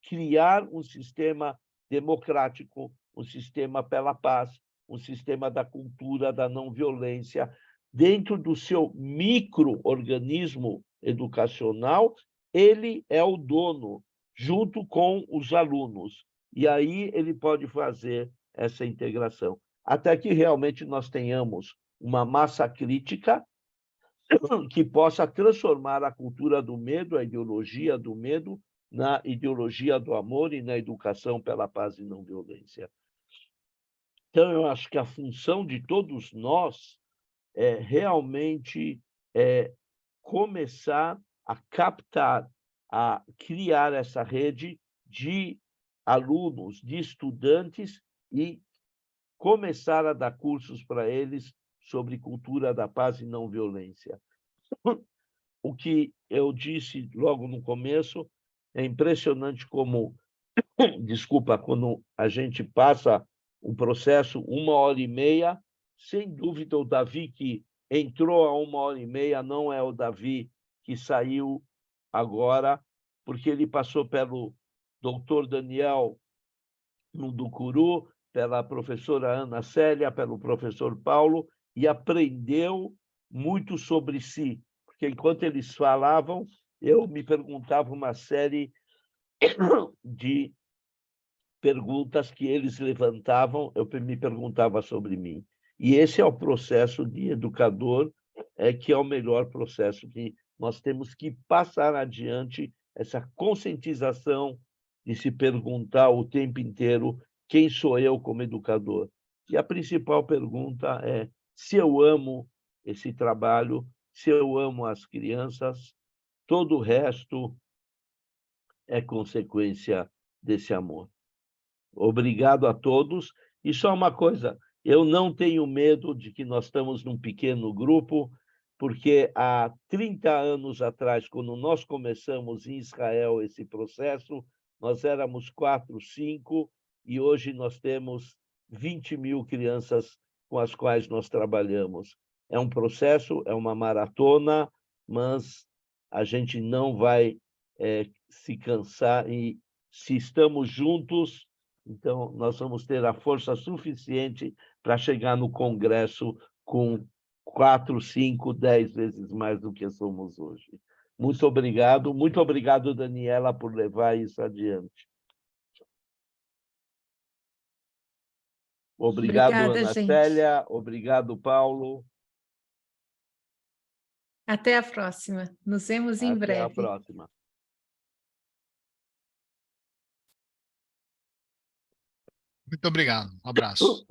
criar um sistema democrático, um sistema pela paz, um sistema da cultura da não violência, dentro do seu micro-organismo educacional, ele é o dono, junto com os alunos. E aí ele pode fazer essa integração. Até que realmente nós tenhamos uma massa crítica que possa transformar a cultura do medo, a ideologia do medo, na ideologia do amor e na educação pela paz e não violência. Então, eu acho que a função de todos nós é realmente começar a captar, a criar essa rede de alunos, de estudantes, e começar a dar cursos para eles sobre cultura da paz e não violência. O que eu disse logo no começo, é impressionante como, desculpa, quando a gente passa um processo 1h30, sem dúvida o Davi que entrou a 1h30 não é o Davi que saiu agora, porque ele passou pelo doutor Daniel no Ducuru, pela professora Ana Célia, pelo professor Paulo, e aprendeu muito sobre si, porque enquanto eles falavam, eu me perguntava uma série de perguntas que eles levantavam, eu me perguntava sobre mim. E esse é o processo de educador, que é o melhor processo, que nós temos que passar adiante essa conscientização de se perguntar o tempo inteiro quem sou eu como educador. E a principal pergunta é se eu amo esse trabalho, se eu amo as crianças, todo o resto é consequência desse amor. Obrigado a todos. E só uma coisa, eu não tenho medo de que nós estamos num pequeno grupo, porque há 30 anos atrás, quando nós começamos em Israel esse processo, nós éramos 4, 5, e hoje nós temos 20.000 crianças com as quais nós trabalhamos. É um processo, é uma maratona, mas a gente não vai se cansar, e se estamos juntos, então nós vamos ter a força suficiente para chegar no Congresso com 4, 5, 10 vezes mais do que somos hoje. Muito obrigado, Daniela, por levar isso adiante. Obrigado, Obrigada, Ana gente. Célia, obrigado, Paulo. Até a próxima. Nos vemos em Até a breve. próxima. Muito obrigado. Um abraço.